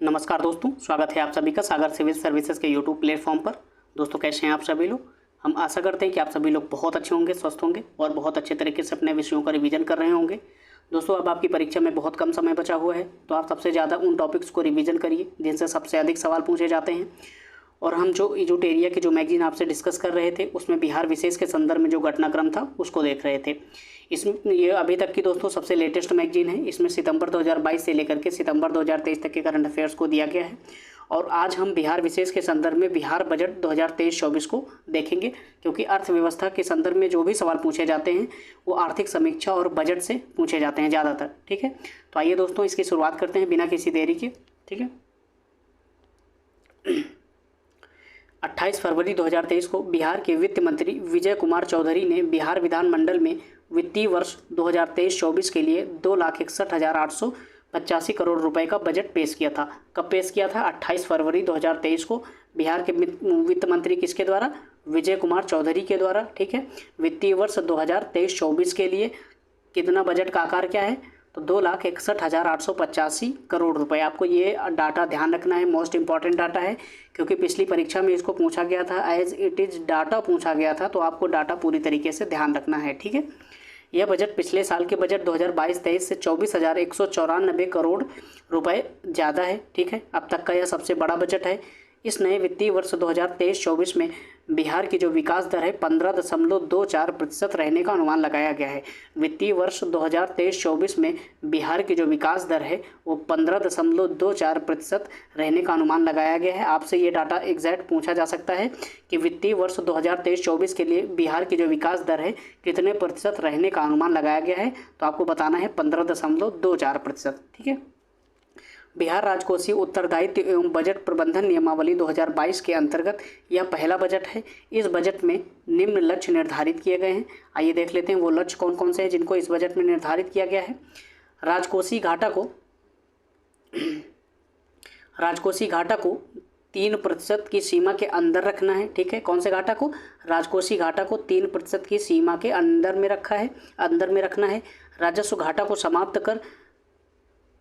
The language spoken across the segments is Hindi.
नमस्कार दोस्तों, स्वागत है आप सभी का सागर सिविल सर्विसेज के यूट्यूब प्लेटफॉर्म पर। दोस्तों कैसे हैं आप सभी लोग। हम आशा करते हैं कि आप सभी लोग बहुत अच्छे होंगे, स्वस्थ होंगे और बहुत अच्छे तरीके से अपने विषयों का रिवीजन कर रहे होंगे। दोस्तों अब आपकी परीक्षा में बहुत कम समय बचा हुआ है, तो आप सबसे ज़्यादा उन टॉपिक्स को रिवीजन करिए जिनसे सबसे अधिक सवाल पूछे जाते हैं। और हम जो एजुटेरिया की जो मैगजीन आपसे डिस्कस कर रहे थे उसमें बिहार विशेष के संदर्भ में जो घटनाक्रम था उसको देख रहे थे। इसमें ये अभी तक की दोस्तों सबसे लेटेस्ट मैगजीन है। इसमें सितंबर 2022 से लेकर के सितंबर 2023 तक के करंट अफेयर्स को दिया गया है। और आज हम बिहार विशेष के संदर्भ में बिहार बजट 2023-24 को देखेंगे, क्योंकि अर्थव्यवस्था के संदर्भ में जो भी सवाल पूछे जाते हैं वो आर्थिक समीक्षा और बजट से पूछे जाते हैं ज़्यादातर। ठीक है, तो आइए दोस्तों इसकी शुरुआत करते हैं बिना किसी देरी के। ठीक है, 28 फरवरी 2023 को बिहार के वित्त मंत्री विजय कुमार चौधरी ने बिहार विधानमंडल में वित्तीय वर्ष 2023-24 के लिए 2,61,885 करोड़ रुपए का बजट पेश किया था। कब पेश किया था? 28 फरवरी 2023 को बिहार के वित्त मंत्री किसके द्वारा? विजय कुमार चौधरी के द्वारा। ठीक है, वित्तीय वर्ष 2023-24 के लिए कितना बजट का आकार क्या है? तो 2,61,885 करोड़ रुपए। आपको ये डाटा ध्यान रखना है, मोस्ट इंपॉर्टेंट डाटा है, क्योंकि पिछली परीक्षा में इसको पूछा गया था, एज इट इज़ डाटा पूछा गया था, तो आपको डाटा पूरी तरीके से ध्यान रखना है। ठीक है, यह बजट पिछले साल के बजट 2022-23 से 24,194 करोड़ रुपए ज़्यादा है। ठीक है, अब तक का यह सबसे बड़ा बजट है। इस नए वित्तीय वर्ष 2023-24 में बिहार की जो विकास दर है 15.24% रहने का अनुमान लगाया गया है। वित्तीय वर्ष 2023-24 में बिहार की जो विकास दर है वो 15.24% रहने का अनुमान लगाया गया है। आपसे ये डाटा एग्जैक्ट पूछा जा सकता है कि वित्तीय वर्ष 2023-24 के लिए बिहार की जो विकास दर है कितने प्रतिशत रहने का अनुमान लगाया गया है, तो आपको बताना है 15.24%। ठीक है, बिहार राजकोषीय उत्तरदायित्व एवं बजट प्रबंधन नियमावली 2022 के अंतर्गत यह पहला बजट है। इस बजट में निम्न लक्ष्य निर्धारित किए गए हैं। आइए देख लेते हैं वो लक्ष्य कौन कौन से हैं जिनको इस बजट में निर्धारित किया गया है। राजकोषीय घाटा को 3% की सीमा के अंदर रखना है। ठीक है, कौन से घाटा को? राजकोषीय घाटा को 3% की सीमा के अंदर में रखना है। राजस्व घाटा को समाप्त कर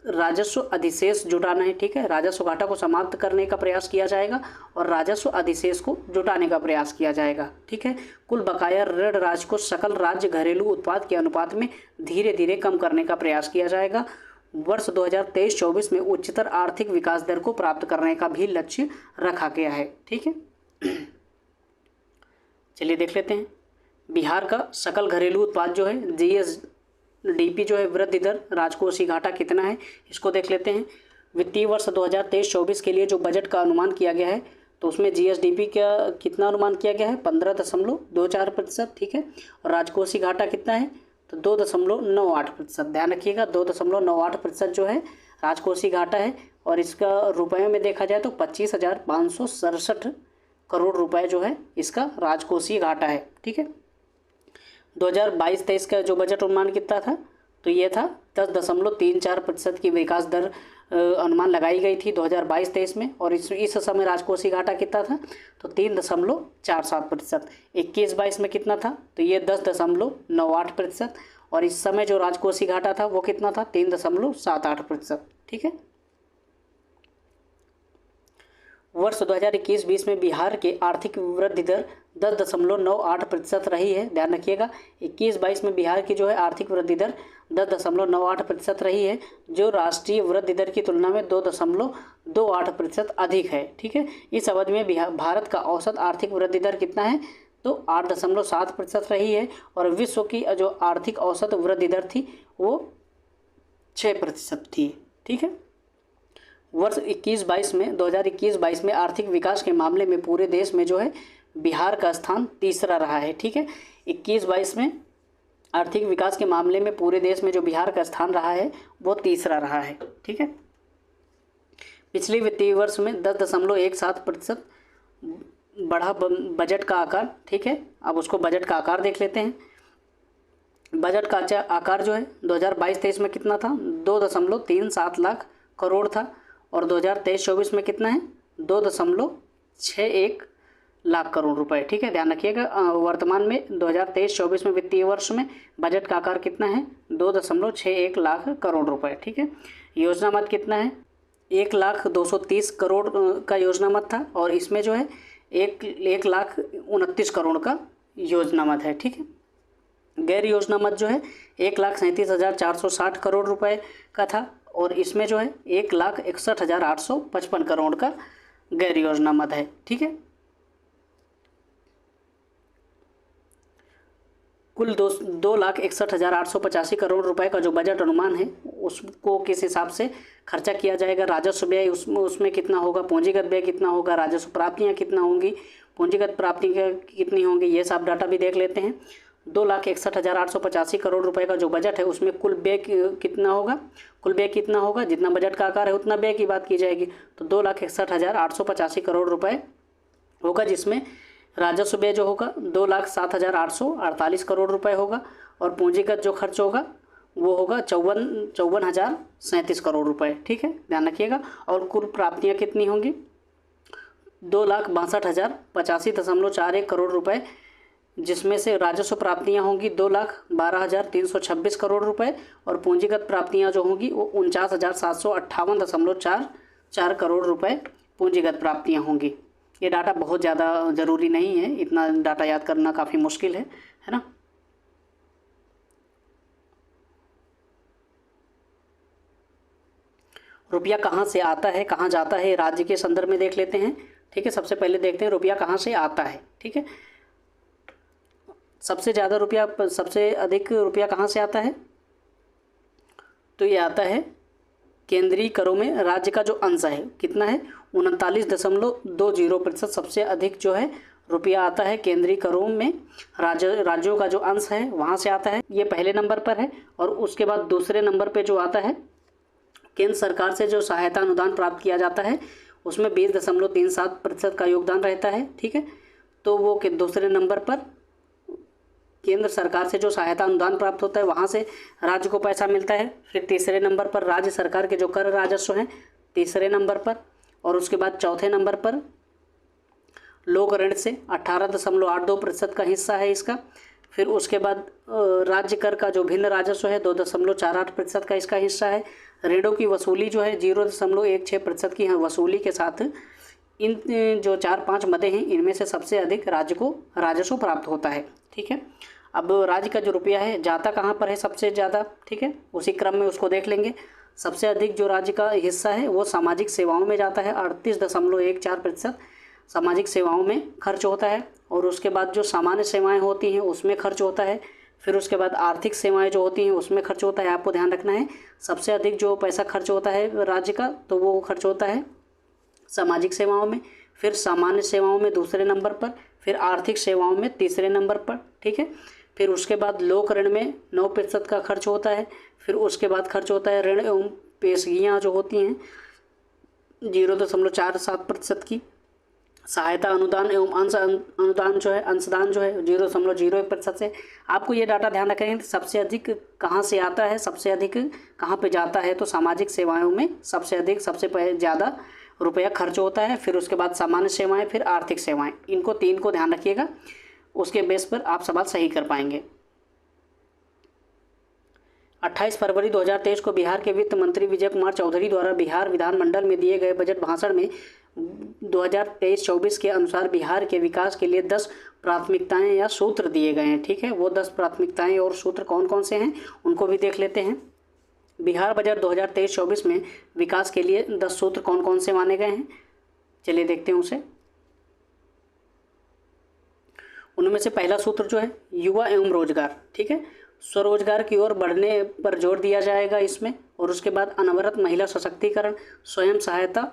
राजस्व अधिशेष जुटाना है। ठीक है, राजस्व घाटा को समाप्त करने का प्रयास किया जाएगा और राजस्व अधिशेष को जुटाने का प्रयास किया जाएगा। ठीक है, कुल बकाया ऋण राशि को सकल राज्य घरेलू उत्पाद के अनुपात में धीरे धीरे कम करने का प्रयास किया जाएगा। वर्ष 2023-24 में उच्चतर आर्थिक विकास दर को प्राप्त करने का भी लक्ष्य रखा गया है। ठीक है, चलिए देख लेते हैं बिहार का सकल घरेलू उत्पाद जो है GSDP जो है वृद्धि दर, राजकोषीय घाटा कितना है इसको देख लेते हैं। वित्तीय वर्ष 2023-24 के लिए जो बजट का अनुमान किया गया है तो उसमें GSDP का कितना अनुमान किया गया है? 15.24%। ठीक है, और राजकोषीय घाटा कितना है? तो 2.98%। ध्यान रखिएगा, 2.98% जो है राजकोषीय घाटा है, और इसका रुपये में देखा जाए तो 25,567 करोड़ रुपए जो है इसका राजकोषीय घाटा है। ठीक है, 2022-23 का जो बजट अनुमान कितना था? तो ये था 10.34% की विकास दर अनुमान लगाई गई थी 2022-23 में, और इस समय राजकोषीय घाटा कितना था? तो 3.47%। 21-22 में कितना था? तो ये 10.98%, और इस समय जो राजकोषीय घाटा था वो कितना था? 3.78%। ठीक है, वर्ष 2021-20 में बिहार के आर्थिक वृद्धि दर 10.98% रही है। ध्यान रखिएगा, 21-22 में बिहार की जो है आर्थिक वृद्धि दर 10.98% रही है, जो राष्ट्रीय वृद्धि दर की तुलना में 2.28% अधिक है। ठीक है, इस अवधि में भारत का औसत आर्थिक वृद्धि दर कितना है? तो 8.7% रही है, और विश्व की जो आर्थिक औसत वृद्धि दर थी वो 6% थी। ठीक है, वर्ष 2021-22 में आर्थिक विकास के मामले में पूरे देश में जो है बिहार का स्थान तीसरा रहा है। ठीक है, 21-22 में आर्थिक विकास के मामले में पूरे देश में जो बिहार का स्थान रहा है वो तीसरा रहा है। ठीक है, पिछले वित्तीय वर्ष में 10.17% बढ़ा बजट का आकार। ठीक है, अब उसको बजट का आकार देख लेते हैं। बजट का आकार जो है 2022-23 में कितना था? 2.37 लाख करोड़ था, और 2023-24 में कितना है? 2.61 लाख करोड़ रुपए। ठीक है, ध्यान रखिएगा, वर्तमान में 2023-24 में वित्तीय वर्ष में बजट का आकार कितना है? 2.61 लाख करोड़ रुपए। ठीक है, योजना मद कितना है? 1,230 करोड़ का योजना मत था, और इसमें जो है 1,29 करोड़ का योजना मत है। ठीक है, गैर योजना मत जो है 1,37,460 करोड़ रुपए का था, और इसमें जो है 1,61,855 करोड़ का गैर योजना मत है। ठीक है, कुल 2,61,885 करोड़ रुपए का जो बजट अनुमान है उसको किस हिसाब से खर्चा किया जाएगा, राजस्व व्यय उसमें कितना होगा, पूंजीगत व्यय कितना होगा, राजस्व प्राप्तियां कितना होंगी, पूंजीगत प्राप्तियां कितनी होंगी, ये सब डाटा भी देख लेते हैं। 2,61,885 करोड़ रुपए का जो बजट है उसमें कुल व्यय कितना होगा, कुल व्यय कितना होगा, जितना बजट का आकार है उतना व्यय की बात की जाएगी। तो 2,61,885 करोड़ रुपए होगा, जिसमें राजस्व व्यय जो होगा 2,07,848 करोड़ रुपए होगा, और पूंजीगत जो खर्च होगा वो होगा 54,037 करोड़ रुपए। ठीक है, ध्यान रखिएगा। और कुल प्राप्तियां कितनी होंगी, 2,62,085.41 करोड़ रुपए, जिसमें से राजस्व प्राप्तियां होंगी 2,12,326 करोड़ रुपए, और पूंजीगत प्राप्तियां जो होंगी वो 49,758.44 करोड़ रुपए पूंजीगत प्राप्तियां होंगी। ये डाटा बहुत ज़्यादा ज़रूरी नहीं है, इतना डाटा याद करना काफ़ी मुश्किल है ना। रुपया कहाँ से आता है कहाँ जाता है, राज्य के संदर्भ में देख लेते हैं। ठीक है, सबसे पहले देखते हैं रुपया कहाँ से आता है। ठीक है, सबसे अधिक रुपया कहाँ से आता है, तो ये आता है केंद्रीय करों में। राज्य का जो अंश है कितना है, 39.20% सबसे अधिक जो है रुपया आता है केंद्रीय करों में। राज्यों का जो अंश है वहाँ से आता है, ये पहले नंबर पर है। और उसके बाद दूसरे नंबर पे जो आता है, केंद्र सरकार से जो सहायता अनुदान प्राप्त किया जाता है उसमें 20.37% का योगदान रहता है। ठीक है, तो वो दूसरे नंबर पर केंद्र सरकार से जो सहायता अनुदान प्राप्त होता है वहाँ से राज्य को पैसा मिलता है। फिर तीसरे नंबर पर राज्य सरकार के जो कर राजस्व हैं तीसरे नंबर पर, और उसके बाद चौथे नंबर पर लोक ऋण से 18.82% का हिस्सा है इसका। फिर उसके बाद राज्य कर का जो भिन्न राजस्व है 2.48% का इसका हिस्सा है। ऋणों की वसूली जो है 0.16% की वसूली के साथ इन जो 4-5 मदें हैं इनमें से सबसे अधिक राज्य को राजस्व प्राप्त होता है। ठीक है, अब राज्य का जो रुपया है जाता कहाँ पर है सबसे ज़्यादा। ठीक है, उसी क्रम में उसको देख लेंगे। सबसे अधिक जो राज्य का हिस्सा है वो सामाजिक सेवाओं में जाता है, 38.14% सामाजिक सेवाओं में खर्च होता है। और उसके बाद जो सामान्य सेवाएं होती हैं उसमें खर्च होता है। फिर उसके बाद आर्थिक सेवाएं जो होती हैं उसमें खर्च होता है। आपको ध्यान रखना है, सबसे अधिक जो पैसा खर्च होता है राज्य का तो वो खर्च होता है सामाजिक सेवाओं में, फिर सामान्य सेवाओं में दूसरे नंबर पर, फिर आर्थिक सेवाओं में तीसरे नंबर पर। ठीक है, फिर उसके बाद लोक ऋण में 9% का खर्च होता है। फिर उसके बाद खर्च होता है ऋण एवं पेशगियाँ जो होती हैं 0.47% की। सहायता अनुदान एवं अंश अनुदान जो है अंशदान जो है 0.01% से। आपको ये डाटा ध्यान रखेंगे सबसे अधिक कहाँ से आता है, सबसे अधिक कहाँ पे जाता है, तो सामाजिक सेवाओं में सबसे अधिक सबसे ज़्यादा रुपया खर्च होता है। फिर उसके बाद सामान्य सेवाएं, फिर आर्थिक सेवाएं, इनको 3 को ध्यान रखिएगा, उसके बेस पर आप सवाल सही कर पाएंगे। 28 फरवरी 2023 को बिहार के वित्त मंत्री विजय कुमार चौधरी द्वारा बिहार विधानमंडल में दिए गए बजट भाषण में 2023-24 के अनुसार बिहार के विकास के लिए 10 प्राथमिकताएं या सूत्र दिए गए हैं। ठीक है, वो 10 प्राथमिकताएं और सूत्र कौन कौन से हैं उनको भी देख लेते हैं। बिहार बजट 2023-24 में विकास के लिए 10 सूत्र कौन कौन से माने गए हैं, चलिए देखते हैं उसे। उनमें से पहला सूत्र जो है युवा एवं रोजगार। ठीक है, स्वरोजगार की ओर बढ़ने पर जोर दिया जाएगा इसमें। और उसके बाद अनवरत महिला सशक्तिकरण, स्वयं सहायता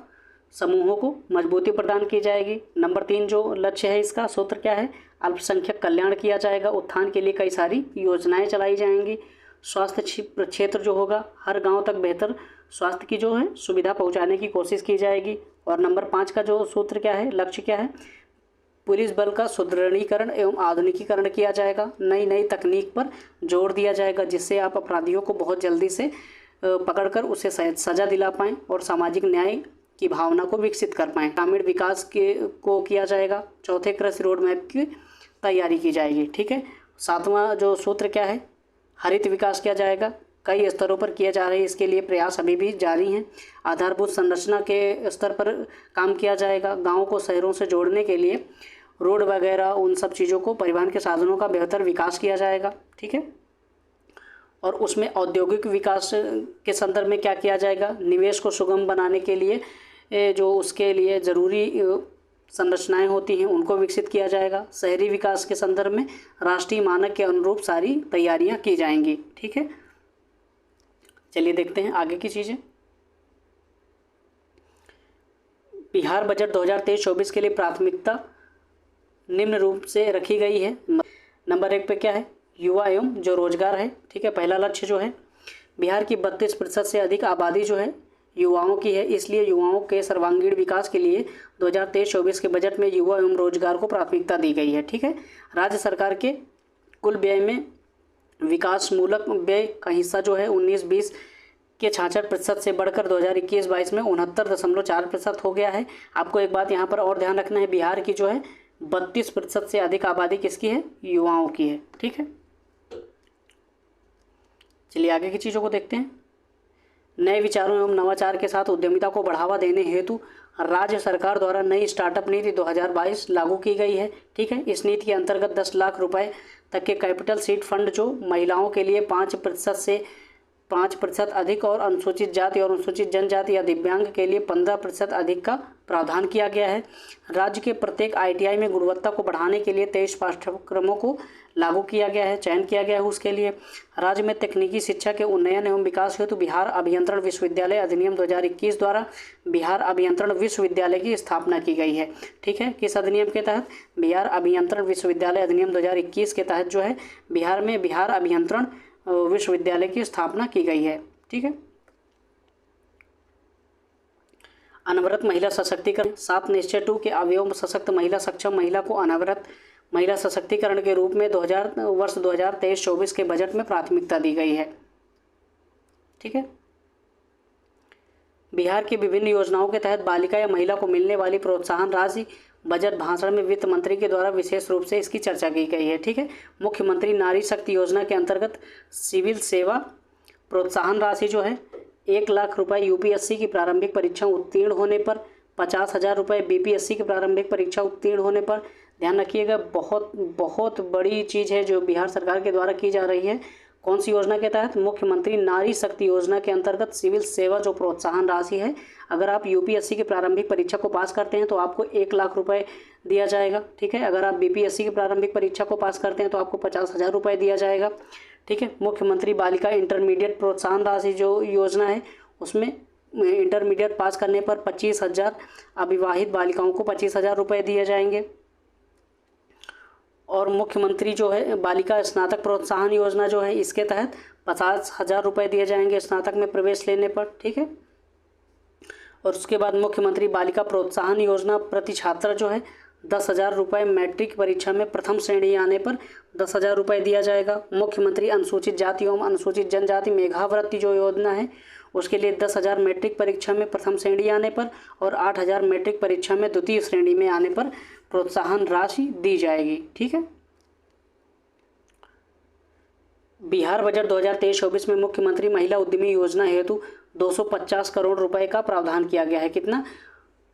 समूहों को मजबूती प्रदान की जाएगी। नंबर 3 जो लक्ष्य है इसका सूत्र क्या है, अल्पसंख्यक कल्याण किया जाएगा, उत्थान के लिए कई सारी योजनाएं चलाई जाएंगी। स्वास्थ्य क्षेत्र जो होगा हर गांव तक बेहतर स्वास्थ्य की जो है सुविधा पहुंचाने की कोशिश की जाएगी। और नंबर 5 का जो सूत्र क्या है, लक्ष्य क्या है, पुलिस बल का सुदृढ़ीकरण एवं आधुनिकीकरण किया जाएगा। नई तकनीक पर जोर दिया जाएगा जिससे आप अपराधियों को बहुत जल्दी से पकड़कर उसे सजा दिला पाएँ और सामाजिक न्याय की भावना को विकसित कर पाएँ। ग्रामीण विकास को किया जाएगा। चौथे कृषि रोड मैप की तैयारी की जाएगी। ठीक है, 7वां जो सूत्र क्या है, हरित विकास किया जाएगा। कई स्तरों पर किए जा रहे हैं, इसके लिए प्रयास अभी भी जारी हैं। आधारभूत संरचना के स्तर पर काम किया जाएगा। गाँव को शहरों से जोड़ने के लिए रोड वगैरह उन सब चीज़ों को, परिवहन के साधनों का बेहतर विकास किया जाएगा। ठीक है, और उसमें औद्योगिक विकास के संदर्भ में क्या किया जाएगा, निवेश को सुगम बनाने के लिए जो उसके लिए ज़रूरी संरचनाएं होती हैं उनको विकसित किया जाएगा। शहरी विकास के संदर्भ में राष्ट्रीय मानक के अनुरूप सारी तैयारियां की जाएंगी। ठीक है, चलिए देखते हैं आगे की चीज़ें। बिहार बजट 2023-24 के लिए प्राथमिकता निम्न रूप से रखी गई है। नंबर 1 पे क्या है, युवा एवं जो रोजगार है। ठीक है, पहला लक्ष्य जो है बिहार की 32% से अधिक आबादी जो है युवाओं की है, इसलिए युवाओं के सर्वांगीण विकास के लिए 2023-24 के बजट में युवा एवं रोजगार को प्राथमिकता दी गई है। ठीक है, राज्य सरकार के कुल व्यय में विकासमूलक व्यय का हिस्सा जो है 19-20 के 66% से बढ़कर 2021-22 में 69.4% हो गया है। आपको एक बात यहाँ पर और ध्यान रखना है, बिहार की जो है 32% से अधिक आबादी किसकी है, युवाओं की है। ठीक है, चलिए आगे की चीज़ों को देखते हैं। नए विचारों एवं नवाचार के साथ उद्यमिता को बढ़ावा देने हेतु राज्य सरकार द्वारा नई स्टार्टअप नीति 2022 लागू की गई है। ठीक है, इस नीति के अंतर्गत 10 लाख रुपए तक के कैपिटल सीड फंड जो महिलाओं के लिए 5% से 5% अधिक और अनुसूचित जाति और अनुसूचित जनजाति या दिव्यांग के लिए 15% अधिक का प्रावधान किया गया है। राज्य के प्रत्येक ITI में गुणवत्ता को बढ़ाने के लिए 23 पाठ्यक्रमों को लागू किया गया है, चयन किया गया है उसके लिए। राज्य में तकनीकी शिक्षा के उन्नयन एवं विकास हेतु बिहार अभियंत्रण विश्वविद्यालय अधिनियम 2021 द्वारा बिहार अभियंत्रण विश्वविद्यालय की स्थापना की गई है। ठीक है, किस अधिनियम के तहत, बिहार अभियंत्रण विश्वविद्यालय अधिनियम 2021 के तहत जो है बिहार में बिहार अभियंत्रण विश्वविद्यालय की स्थापना की गई है। ठीक है, अनवरत महिला सशक्तिकरण 7 निश्चय 2 के अवयव सशक्त महिला सक्षम महिला को अनवरत महिला सशक्तिकरण के रूप में वर्ष 2023-24 के बजट में प्राथमिकता दी गई है। ठीक है, बिहार की विभिन्न योजनाओं के तहत बालिका या महिला को मिलने वाली प्रोत्साहन राशि बजट भाषण में वित्त मंत्री के द्वारा विशेष रूप से इसकी चर्चा की गई है। ठीक है, मुख्यमंत्री नारी शक्ति योजना के अंतर्गत सिविल सेवा प्रोत्साहन राशि जो है 1 लाख रुपए UPSC की प्रारंभिक परीक्षा उत्तीर्ण होने पर, 50,000 रुपये BPSC की प्रारंभिक परीक्षा उत्तीर्ण होने पर। ध्यान रखिएगा, बहुत बड़ी चीज़ है जो बिहार सरकार के द्वारा की जा रही है। कौन सी योजना के तहत, मुख्यमंत्री नारी शक्ति योजना के अंतर्गत सिविल सेवा जो प्रोत्साहन राशि है, अगर आप UPSC की प्रारंभिक परीक्षा को पास करते हैं तो आपको 1 लाख रुपए दिया जाएगा। ठीक है, अगर आप BPSC की प्रारंभिक परीक्षा को पास करते हैं तो आपको 50,000 रुपये दिया जाएगा। ठीक है, मुख्यमंत्री बालिका इंटरमीडिएट प्रोत्साहन राशि जो योजना है उसमें इंटरमीडिएट पास करने पर 25,000 अविवाहित बालिकाओं को 25,000 रुपये दिए जाएंगे। और मुख्यमंत्री जो है बालिका स्नातक प्रोत्साहन योजना जो है इसके तहत 50,000 रुपये दिए जाएंगे स्नातक में प्रवेश लेने पर। ठीक है, और उसके बाद मुख्यमंत्री बालिका प्रोत्साहन योजना प्रति छात्र जो है 10,000 रुपये, मैट्रिक परीक्षा में प्रथम श्रेणी आने पर 10,000 रुपये दिया जाएगा। मुख्यमंत्री अनुसूचित जाति एवं अनुसूचित जनजाति मेधावृत्ति जो योजना है उसके लिए 10,000 मैट्रिक परीक्षा में प्रथम श्रेणी आने पर और 8,000 मैट्रिक परीक्षा में द्वितीय श्रेणी में आने पर प्रोत्साहन राशि दी जाएगी। ठीक है, बिहार बजट 2023-24 में मुख्यमंत्री महिला उद्यमी योजना हेतु 250 करोड़ रुपए का प्रावधान किया गया है। कितना,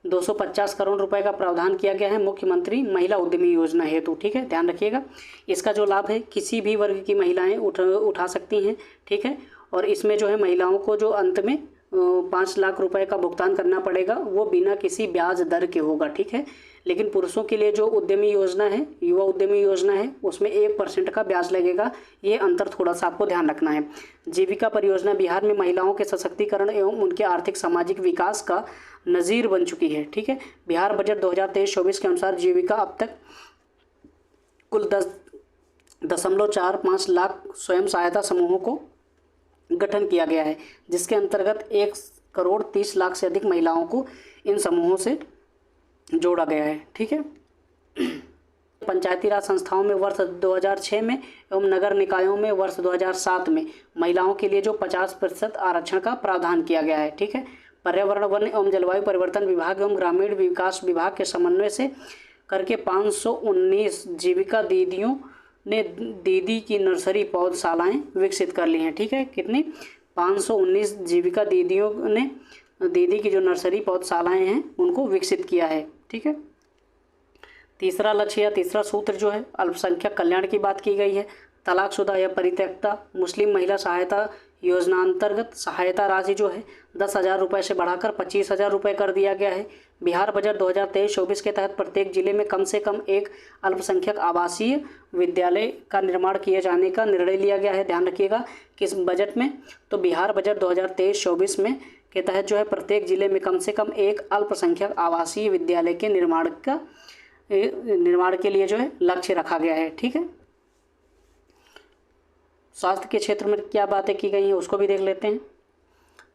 250 करोड़ रुपए का प्रावधान किया गया है मुख्यमंत्री महिला उद्यमी योजना हेतु। ठीक है, ध्यान रखिएगा, इसका जो लाभ है किसी भी वर्ग की महिलाएं उठा सकती हैं। ठीक है, और इसमें जो है महिलाओं को जो अंत में 5 लाख रुपए का भुगतान करना पड़ेगा वो बिना किसी ब्याज दर के होगा। ठीक है, लेकिन पुरुषों के लिए जो उद्यमी योजना है, युवा उद्यमी योजना है, उसमें 1% का ब्याज लगेगा। ये अंतर थोड़ा सा आपको ध्यान रखना है। जीविका परियोजना बिहार में महिलाओं के सशक्तिकरण एवं उनके आर्थिक सामाजिक विकास का नज़ीर बन चुकी है। ठीक है, बिहार बजट 2023-24 के अनुसार जीविका अब तक कुल 10.45 लाख स्वयं सहायता समूहों को गठन किया गया है, जिसके अंतर्गत 1,30,00,000 से अधिक महिलाओं को इन समूहों से जोड़ा गया है। ठीक है, पंचायती राज संस्थाओं में वर्ष 2006 में एवं नगर निकायों में वर्ष 2007 में महिलाओं के लिए जो 50% आरक्षण का प्रावधान किया गया है। ठीक है, पर्यावरण वन एवं जलवायु परिवर्तन विभाग एवं ग्रामीण विकास विभाग के समन्वय से करके 519 जीविका दीदियों ने दीदी की नर्सरी पौधशालाएँ विकसित कर ली हैं। ठीक है, कितनी 519 जीविका दीदियों ने दीदी की जो नर्सरी पौधशालाएँ हैं उनको विकसित किया है। ठीक है, तीसरा लक्ष्य या तीसरा सूत्र जो है अल्पसंख्यक कल्याण की बात की गई है। तलाकशुदा या परित्यक्ता मुस्लिम महिला सहायता योजना अंतर्गत सहायता राशि जो है 10,000 रुपये से बढ़ाकर 25,000 रुपये कर दिया गया है। बिहार बजट 2023-24 के तहत प्रत्येक जिले में कम से कम एक अल्पसंख्यक आवासीय विद्यालय का निर्माण किए जाने का निर्णय लिया गया है। ध्यान रखिएगा किस बजट में, तो बिहार बजट 2023-24 में के तहत जो है प्रत्येक जिले में कम से कम एक अल्पसंख्यक आवासीय विद्यालय के निर्माण के लिए जो है लक्ष्य रखा गया है। ठीक है, स्वास्थ्य के क्षेत्र में क्या बातें की गई हैं उसको भी देख लेते हैं।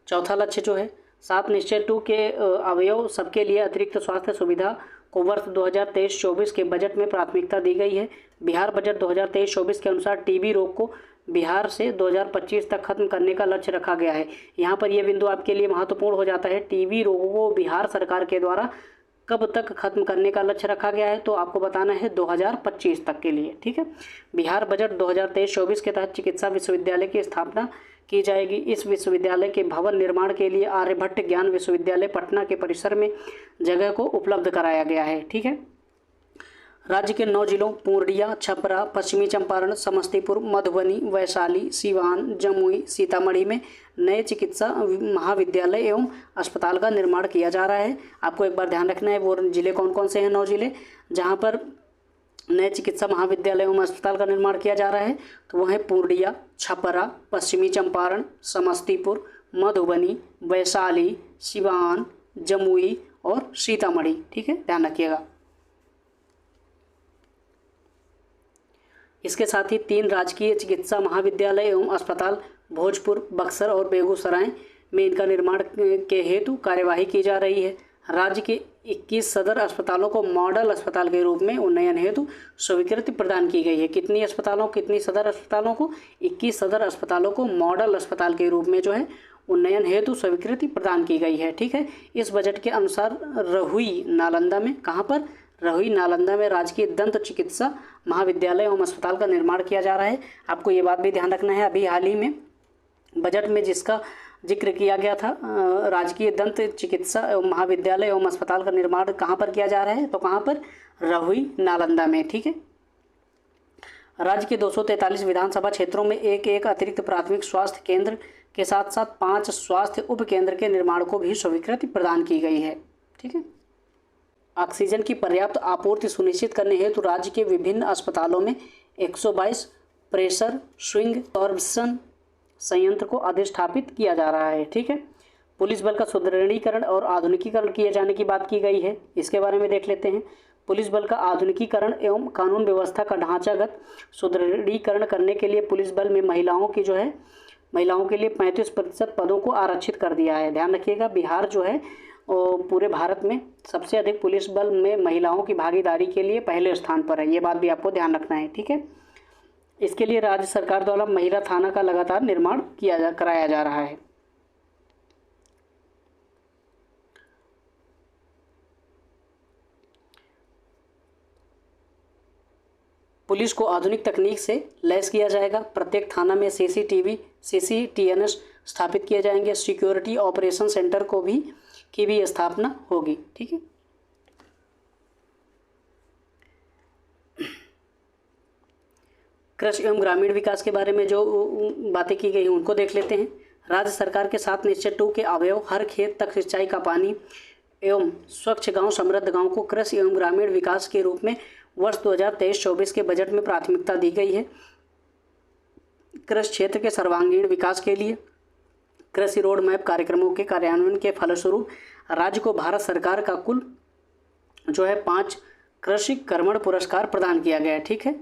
चौथा लक्ष्य जो है 7 निश्चय 2 के अवयव सबके लिए अतिरिक्त स्वास्थ्य सुविधा को वर्ष 2023-24 के बजट में प्राथमिकता दी गई है। बिहार बजट 2023-24 के अनुसार टीबी रोग को बिहार से 2025 तक खत्म करने का लक्ष्य रखा गया है। यहाँ पर यह बिंदु आपके लिए महत्वपूर्ण हो जाता है। टीबी रोगों को बिहार सरकार के द्वारा कब तक खत्म करने का लक्ष्य रखा गया है, तो आपको बताना है 2025 तक के लिए। ठीक है, बिहार बजट 2023-24 के तहत चिकित्सा विश्वविद्यालय की स्थापना की जाएगी। इस विश्वविद्यालय के भवन निर्माण के लिए आर्यभट्ट ज्ञान विश्वविद्यालय पटना के परिसर में जगह को उपलब्ध कराया गया है। ठीक है, राज्य के 9 जिलों पूर्णिया, छपरा, पश्चिमी चंपारण, समस्तीपुर, मधुबनी, वैशाली, सिवान, जमुई, सीतामढ़ी में नए चिकित्सा महाविद्यालय एवं अस्पताल का निर्माण किया जा रहा है। आपको एक बार ध्यान रखना है वो जिले कौन कौन से हैं। 9 जिले जहां पर नए चिकित्सा महाविद्यालय एवं अस्पताल का निर्माण किया जा रहा है तो वह है पूर्णिया, छपरा, पश्चिमी चंपारण, समस्तीपुर, मधुबनी, वैशाली, सिवान, जमुई और सीतामढ़ी। ठीक है, ध्यान रखिएगा। इसके साथ ही 3 राजकीय चिकित्सा महाविद्यालय एवं अस्पताल भोजपुर, बक्सर और बेगूसराय में इनका निर्माण के हेतु कार्यवाही की जा रही है। राज्य के 21 सदर अस्पतालों को मॉडल अस्पताल के रूप में उन्नयन हेतु स्वीकृति प्रदान की गई है। कितनी सदर अस्पतालों को? 21 सदर अस्पतालों को मॉडल अस्पताल के रूप में जो है उन्नयन हेतु स्वीकृति प्रदान की गई है। ठीक है, इस बजट के अनुसार रहुई नालंदा में, कहाँ पर? रहुई नालंदा में राजकीय दंत चिकित्सा महाविद्यालय एवं अस्पताल का निर्माण किया जा रहा है। आपको ये बात भी ध्यान रखना है, अभी हाल ही में बजट में जिसका जिक्र किया गया था, राजकीय दंत चिकित्सा एवं महाविद्यालय एवं अस्पताल का निर्माण कहाँ पर किया जा रहा है? तो कहाँ पर? रहुई नालंदा में। ठीक है, राज्य के 243 विधानसभा क्षेत्रों में एक अतिरिक्त प्राथमिक स्वास्थ्य केंद्र के साथ साथ 5 स्वास्थ्य उप केंद्र के निर्माण को भी स्वीकृति प्रदान की गई है। ठीक है, ऑक्सीजन की पर्याप्त आपूर्ति सुनिश्चित करने हेतु राज्य के विभिन्न अस्पतालों में 122 प्रेशर स्विंग सॉर्प्शन संयंत्र को अधिष्ठापित किया जा रहा है। ठीक है, पुलिस बल का सुदृढ़ीकरण और आधुनिकीकरण किए जाने की बात की गई है। इसके बारे में देख लेते हैं। पुलिस बल का आधुनिकीकरण एवं कानून व्यवस्था का ढांचागत सुदृढ़ीकरण करने के लिए पुलिस बल में महिलाओं के लिए 35% पदों को आरक्षित कर दिया है। ध्यान रखिएगा, बिहार जो है पूरे भारत में सबसे अधिक पुलिस बल में महिलाओं की भागीदारी के लिए पहले स्थान पर है। ये बात भी आपको ध्यान रखना है। ठीक है, इसके लिए राज्य सरकार द्वारा महिला थाना का लगातार निर्माण कराया जा रहा है। पुलिस को आधुनिक तकनीक से लैस किया जाएगा। प्रत्येक थाना में CCTNS स्थापित किए जाएंगे। सिक्योरिटी ऑपरेशन सेंटर की भी स्थापना होगी। ठीक है, कृषि एवं ग्रामीण विकास के बारे में जो बातें की गई हैं उनको देख लेते हैं। राज्य सरकार के 7 निश्चय 2 के अवयव हर खेत तक सिंचाई का पानी एवं स्वच्छ गांव समृद्ध गांव को कृषि एवं ग्रामीण विकास के रूप में वर्ष 2023-24 के बजट में प्राथमिकता दी गई है। कृषि क्षेत्र के सर्वांगीण विकास के लिए कृषि रोड मैप कार्यक्रमों के कार्यान्वयन के फलस्वरूप राज्य को भारत सरकार का कुल जो है 5 कृषि कर्मण पुरस्कार प्रदान किया गया है। ठीक है,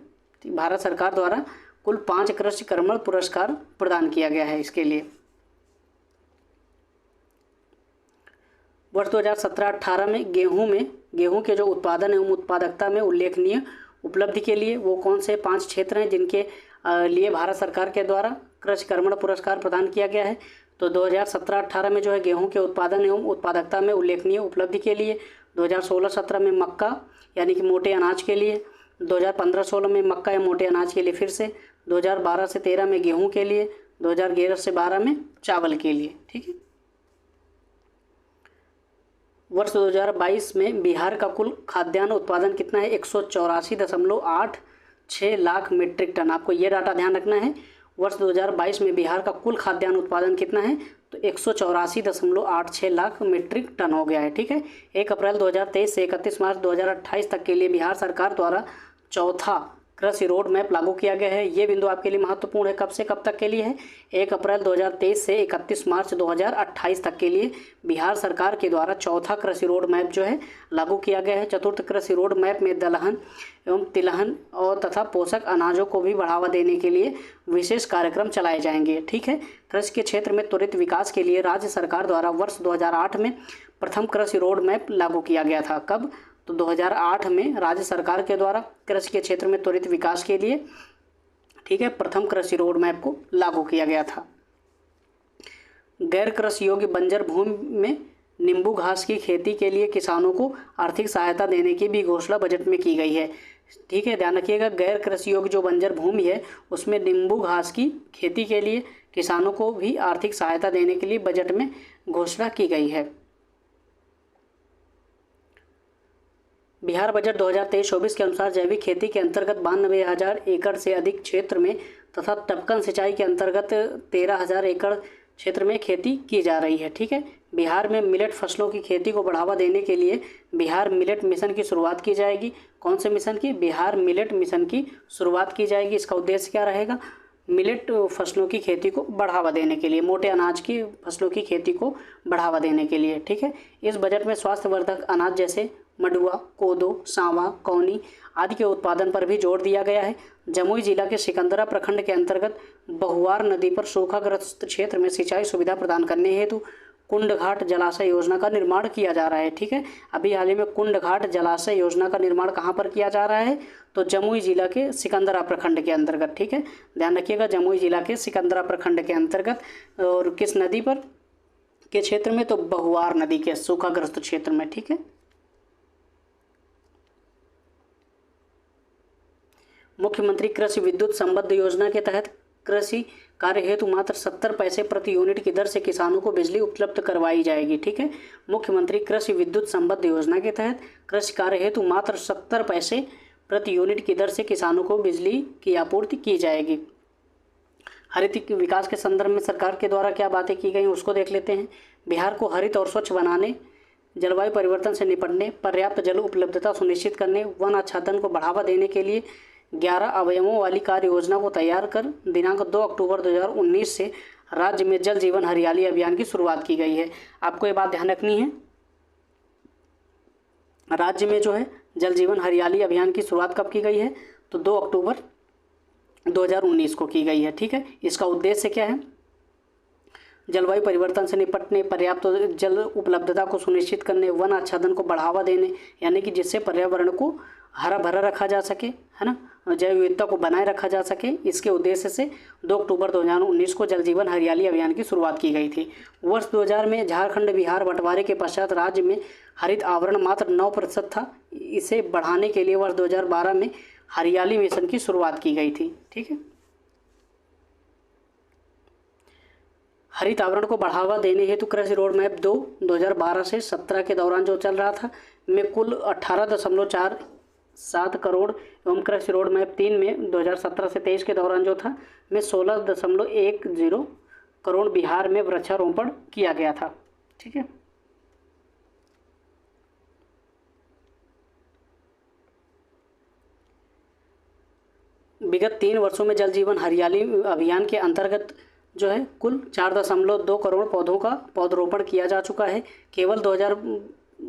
भारत सरकार द्वारा कुल 5 कृषि कर्मण पुरस्कार प्रदान किया गया है। इसके लिए वर्ष 2017-18 में गेहूं के जो उत्पादन एवं उत्पादकता में उल्लेखनीय उपलब्धि के लिए वो कौन से 5 क्षेत्र हैं जिनके लिए भारत सरकार के द्वारा कृषि कर्मण पुरस्कार प्रदान किया गया है? तो 2017-18 में जो है गेहूं के उत्पादन एवं उत्पादकता में उल्लेखनीय उपलब्धि के लिए, 2016-17 में मक्का यानी कि मोटे अनाज के लिए, 2015-16 में मक्का या मोटे अनाज के लिए फिर से, 2012 से 13 में गेहूं के लिए, 2011 से 12 में चावल के लिए। ठीक है। वर्ष 2022 में बिहार का कुल खाद्यान्न उत्पादन कितना है? 184.86 लाख मीट्रिक टन। आपको ये डाटा ध्यान रखना है। वर्ष 2022 में बिहार का कुल खाद्यान्न उत्पादन कितना है? तो 184.86 लाख मीट्रिक टन हो गया है। ठीक है। 1 अप्रैल 2023 से 31 मार्च 2028 तक के लिए बिहार सरकार द्वारा चौथा कृषि रोड मैप लागू किया गया है। ये बिंदु आपके लिए महत्वपूर्ण है। कब से कब तक के लिए है? 1 अप्रैल 2023 से 31 मार्च 2028 तक के लिए बिहार सरकार के द्वारा चौथा कृषि रोड मैप जो है लागू किया गया है। चतुर्थ कृषि रोड मैप में दलहन एवं तिलहन और तथा पोषक अनाजों को भी बढ़ावा देने के लिए विशेष कार्यक्रम चलाए जाएंगे। ठीक है। कृषि के क्षेत्र में त्वरित विकास के लिए राज्य सरकार द्वारा वर्ष 2008 में प्रथम कृषि रोड मैप लागू किया गया था। कब? तो 2008 में राज्य सरकार के द्वारा कृषि के क्षेत्र में त्वरित विकास के लिए, ठीक है, प्रथम कृषि रोड मैप को लागू किया गया था। गैर कृषि योग्य बंजर भूमि में नींबू घास की खेती के लिए किसानों को आर्थिक सहायता देने की भी घोषणा बजट में की गई है। ठीक है, ध्यान रखिएगा। गैर कृषि योग्य जो बंजर भूमि है उसमें नींबू घास की खेती के लिए किसानों को भी आर्थिक सहायता देने के लिए बजट में घोषणा की गई है। बिहार बजट 2023-24 के अनुसार जैविक खेती के अंतर्गत 92,000 एकड़ से अधिक क्षेत्र में तथा टपकन सिंचाई के अंतर्गत 13,000 एकड़ क्षेत्र में खेती की जा रही है। ठीक है। बिहार में मिलेट फसलों की खेती को बढ़ावा देने के लिए बिहार मिलेट मिशन की शुरुआत की जाएगी। कौन से मिशन की? बिहार मिलेट मिशन की शुरुआत की जाएगी। इसका उद्देश्य क्या रहेगा? मिलेट फसलों की खेती को बढ़ावा देने के लिए, मोटे अनाज की फसलों की खेती को बढ़ावा देने के लिए। ठीक है। इस बजट में स्वास्थ्यवर्धक अनाज जैसे मडुआ, कोदो, सांवा, कौनी आदि के उत्पादन पर भी जोर दिया गया है। जमुई जिला के सिकंदरा प्रखंड के अंतर्गत बहुवार नदी पर सूखाग्रस्त क्षेत्र में सिंचाई सुविधा प्रदान करने हेतु कुंडघाट जलाशय योजना का निर्माण किया जा रहा है। ठीक है। अभी हाल ही में कुंडघाट जलाशय योजना का निर्माण कहाँ पर किया जा रहा है? तो जमुई जिला के सिकंदरा प्रखंड के अंतर्गत। ठीक है, ध्यान रखिएगा। जमुई जिला के सिकंदरा प्रखंड के अंतर्गत, और किस नदी पर के क्षेत्र में? तो बहुवार नदी के सूखाग्रस्त क्षेत्र में। ठीक है। मुख्यमंत्री कृषि विद्युत संबद्ध योजना के तहत कृषि कार्य हेतु मात्र 70 पैसे प्रति यूनिट की दर से किसानों को बिजली उपलब्ध करवाई जाएगी। ठीक है। मुख्यमंत्री कृषि विद्युत संबद्ध योजना के तहत कृषि कार्य हेतु मात्र 70 पैसे प्रति यूनिट की दर से किसानों को बिजली की आपूर्ति की जाएगी। हरित विकास के संदर्भ में सरकार के द्वारा क्या बातें की गई उसको देख लेते हैं। बिहार को हरित और स्वच्छ बनाने, जलवायु परिवर्तन से निपटने, पर्याप्त जल उपलब्धता सुनिश्चित करने, वन आच्छादन को बढ़ावा देने के लिए 11 अवयवों वाली कार्य योजना को तैयार कर दिनांक 2 अक्टूबर 2019 से राज्य में जल जीवन हरियाली अभियान की शुरुआत की गई है। आपको ये बात ध्यान रखनी है, राज्य में जो है जल जीवन हरियाली अभियान की शुरुआत कब की गई है? तो 2 अक्टूबर 2019 को की गई है। ठीक है। इसका उद्देश्य क्या है? जलवायु परिवर्तन से निपटने, पर्याप्त जल उपलब्धता को सुनिश्चित करने, वन आच्छादन को बढ़ावा देने, यानी कि जिससे पर्यावरण को हरा भरा रखा जा सके, है ना, जैव विविधता को बनाए रखा जा सके। इसके उद्देश्य से 2 अक्टूबर 2019 को जल जीवन हरियाली अभियान की शुरुआत की गई थी। वर्ष 2000 में झारखंड बिहार बंटवारे के पश्चात राज्य में हरित आवरण मात्र 9% था। इसे बढ़ाने के लिए वर्ष 2012 में हरियाली मिशन की शुरुआत की गई थी। ठीक है। हरित आवरण को बढ़ावा देने हेतु कृषि रोड मैप 2 2012 से 17 के दौरान जो चल रहा था में कुल 18.47 करोड़ एवं कृषि रोड मैप 3 में 2017 से 23 के दौरान जो था में 16.10 करोड़ बिहार में वृक्षारोपण किया गया था। ठीक है। विगत 3 वर्षों में जल जीवन हरियाली अभियान के अंतर्गत जो है कुल 4.2 करोड़ पौधों का पौधरोपण किया जा चुका है। केवल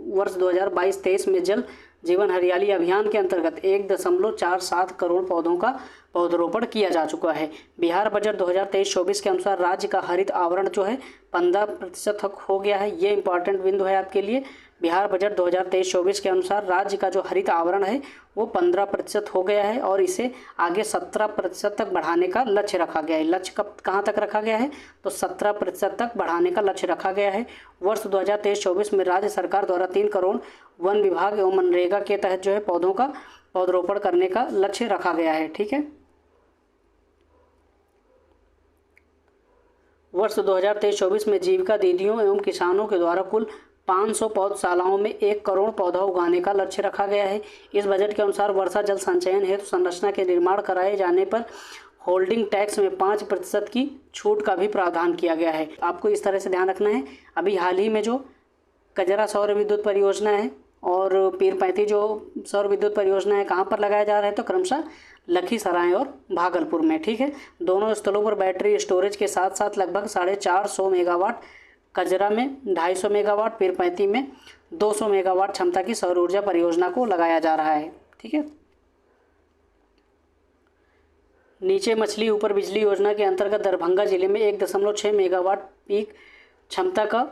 वर्ष 2022-23 में जल जीवन हरियाली अभियान के अंतर्गत 1.47 करोड़ पौधों का पौधरोपण किया जा चुका है। बिहार बजट 2023-24 के अनुसार राज्य का हरित आवरण जो है 15% तक हो गया है। ये इंपॉर्टेंट बिंदु है आपके लिए। बिहार बजट 2023-24 के अनुसार राज्य का जो हरित आवरण है वो 15% हो गया है और इसे आगे 17% तक बढ़ाने का लक्ष्य रखा गया है। लक्ष्य कहाँ तक रखा गया है? तो 17% तक बढ़ाने का लक्ष्य रखा गया है। वर्ष 2023-24 में राज्य सरकार द्वारा 3 करोड़ वन विभाग एवं मनरेगा के तहत जो है पौधों का पौधरोपण करने का लक्ष्य रखा गया है। ठीक है, वर्ष 2023-24 में जीविका दीदियों एवं किसानों के द्वारा कुल 500 पौधशालाओं में 1 करोड़ पौधा उगाने का लक्ष्य रखा गया है। इस बजट के अनुसार वर्षा जल संचयन हेतु संरचना के निर्माण कराए जाने पर होल्डिंग टैक्स में 5% की छूट का भी प्रावधान किया गया है। आपको इस तरह से ध्यान रखना है, अभी हाल ही में जो कजरा सौर विद्युत परियोजना है और पीर पैंती जो सौर विद्युत परियोजना है कहाँ पर लगाया जा रहा है, तो क्रमशः लखीसराय और भागलपुर में। ठीक है, दोनों स्थलों पर बैटरी स्टोरेज के साथ साथ लगभग 450 मेगावाट, कजरा में 250 मेगावाट, पीर पैंती में 200 मेगावाट क्षमता की सौर ऊर्जा परियोजना को लगाया जा रहा है। ठीक है, नीचे मछली ऊपर बिजली योजना के अंतर्गत दरभंगा जिले में 1.6 मेगावाट पीक क्षमता का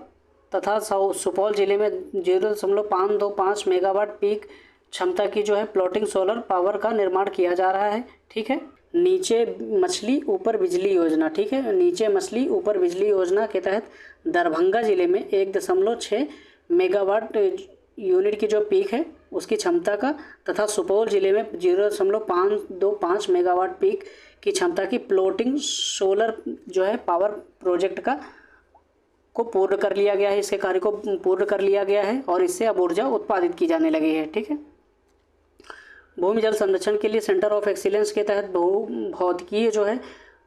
तथा सुपौल जिले में 0.525 मेगावाट पीक क्षमता की जो है फ्लोटिंग सोलर पावर का निर्माण किया जा रहा है। ठीक है, नीचे मछली ऊपर बिजली योजना। ठीक है, नीचे मछली ऊपर बिजली योजना के तहत दरभंगा जिले में 1.6 मेगावाट यूनिट की जो पीक है उसकी क्षमता का तथा सुपौल जिले में 0.525 मेगावाट पीक की क्षमता की फ्लोटिंग सोलर जो है पावर प्रोजेक्ट को पूर्ण कर लिया गया है। इसके कार्य को पूर्ण कर लिया गया है और इससे अब ऊर्जा उत्पादित की जाने लगी है। ठीक है, भूमि जल संरक्षण के लिए सेंटर ऑफ एक्सीलेंस के तहत भौतिकीय जो है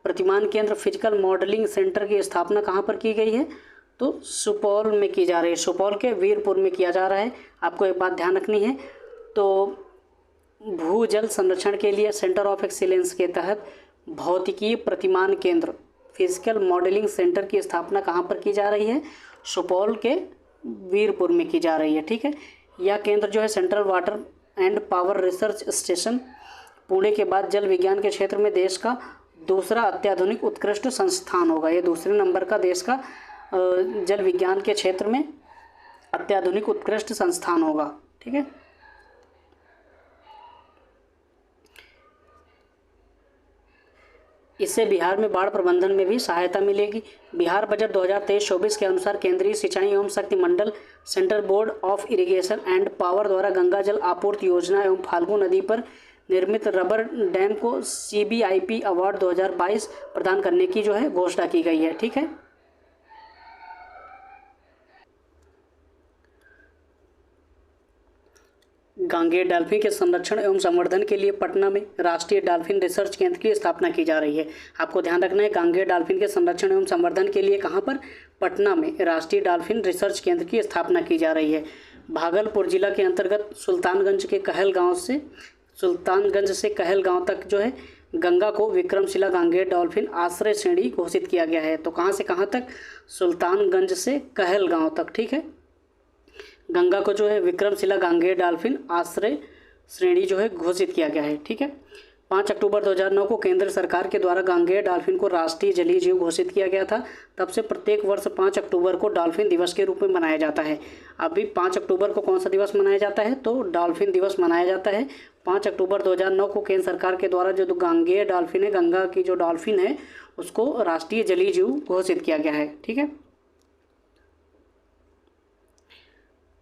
प्रतिमान केंद्र फिजिकल मॉडलिंग सेंटर की स्थापना कहाँ पर की गई है, तो सुपौल में की जा रही है। सुपौल के वीरपुर में किया जा रहा है। आपको एक बात ध्यान रखनी है, तो भूजल संरक्षण के लिए सेंटर ऑफ एक्सीलेंस के तहत भौतिकीय प्रतिमान केंद्र फिजिकल मॉडलिंग सेंटर की स्थापना कहाँ पर की जा रही है, सुपौल के वीरपुर में की जा रही है। ठीक है, यह केंद्र जो है central water and power research station Pune के बाद जल विज्ञान के क्षेत्र में देश का दूसरा अत्याधुनिक उत्कृष्ट संस्थान होगा। ये दूसरे नंबर का देश का जल विज्ञान के क्षेत्र में अत्याधुनिक उत्कृष्ट संस्थान होगा। ठीक है, इससे बिहार में बाढ़ प्रबंधन में भी सहायता मिलेगी। बिहार बजट 2023-24 के अनुसार केंद्रीय सिंचाई एवं शक्ति मंडल, central board of irrigation and power द्वारा गंगा जल आपूर्ति योजना एवं फाल्गु नदी पर निर्मित रबर डैम को CBIP अवार्ड 2022 प्रदान करने की जो है घोषणा की गई है। ठीक है, गांगेय डॉल्फिन के संरक्षण एवं संवर्धन के लिए पटना में राष्ट्रीय डॉल्फिन रिसर्च केंद्र की स्थापना की जा रही है। आपको ध्यान रखना है, गांगेय डॉल्फिन के संरक्षण एवं संवर्धन के लिए कहाँ पर, पटना में राष्ट्रीय डॉल्फिन रिसर्च केंद्र की स्थापना की जा रही है। भागलपुर जिला के अंतर्गत सुल्तानगंज से कहल गाँव तक जो है गंगा को विक्रमशिला गांगेय डॉल्फिन आश्रय श्रेणी घोषित किया गया है। तो कहाँ से कहाँ तक, सुल्तानगंज से कहल गाँव तक। ठीक है, गंगा को जो है विक्रमशिला गांगेय डॉल्फिन आश्रय श्रेणी जो है घोषित किया गया है। ठीक है, 5 अक्टूबर 2009 को केंद्र सरकार के द्वारा गांगेय डॉल्फिन को राष्ट्रीय जलीय जीव घोषित किया गया था। तब से प्रत्येक वर्ष 5 अक्टूबर को डॉल्फिन दिवस के रूप में मनाया जाता है। अभी 5 अक्टूबर को कौन सा दिवस मनाया जाता है, तो डॉल्फिन दिवस मनाया जाता है। 5 अक्टूबर 2009 को केंद्र सरकार के द्वारा जो गांगेय डॉल्फिन है, गंगा की जो डॉल्फिन है उसको राष्ट्रीय जलीय जीव घोषित किया गया है। ठीक है,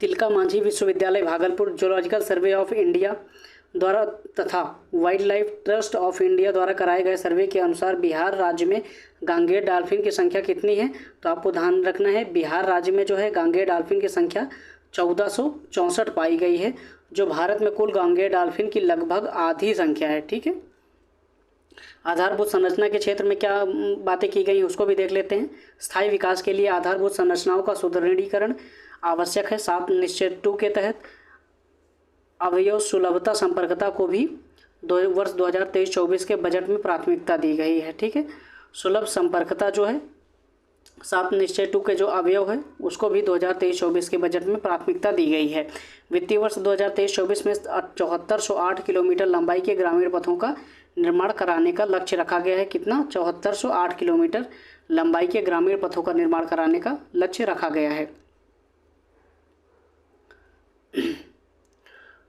तिलका मांझी विश्वविद्यालय Bhagalpur, zoological survey of India द्वारा तथा wild life trust of India द्वारा कराए गए सर्वे के अनुसार बिहार राज्य में गांगेय डॉल्फिन की संख्या कितनी है, तो आपको ध्यान रखना है, बिहार राज्य में जो है गांगेय डॉल्फिन की संख्या 1464 पाई गई है, जो भारत में कुल गांगेय डॉल्फिन की लगभग आधी संख्या है। ठीक है, आधारभूत संरचना के क्षेत्र में क्या बातें की गई उसको भी देख लेते हैं। स्थायी विकास के लिए आधारभूत संरचनाओं का सुदृढ़ीकरण आवश्यक है। 7 निश्चय 2 के तहत अवयव सुलभता संपर्कता को भी वर्ष 2023-24 के बजट में प्राथमिकता दी गई है। ठीक है, सुलभ संपर्कता जो है 7 निश्चय 2 के जो अवयव है उसको भी 2023-24 के बजट में प्राथमिकता दी गई है। वित्तीय वर्ष 2023-24 में 7408 किलोमीटर लंबाई के ग्रामीण पथों का निर्माण कराने का लक्ष्य रखा गया है। कितना, 7408 किलोमीटर लंबाई के ग्रामीण पथों का निर्माण कराने का लक्ष्य रखा गया है।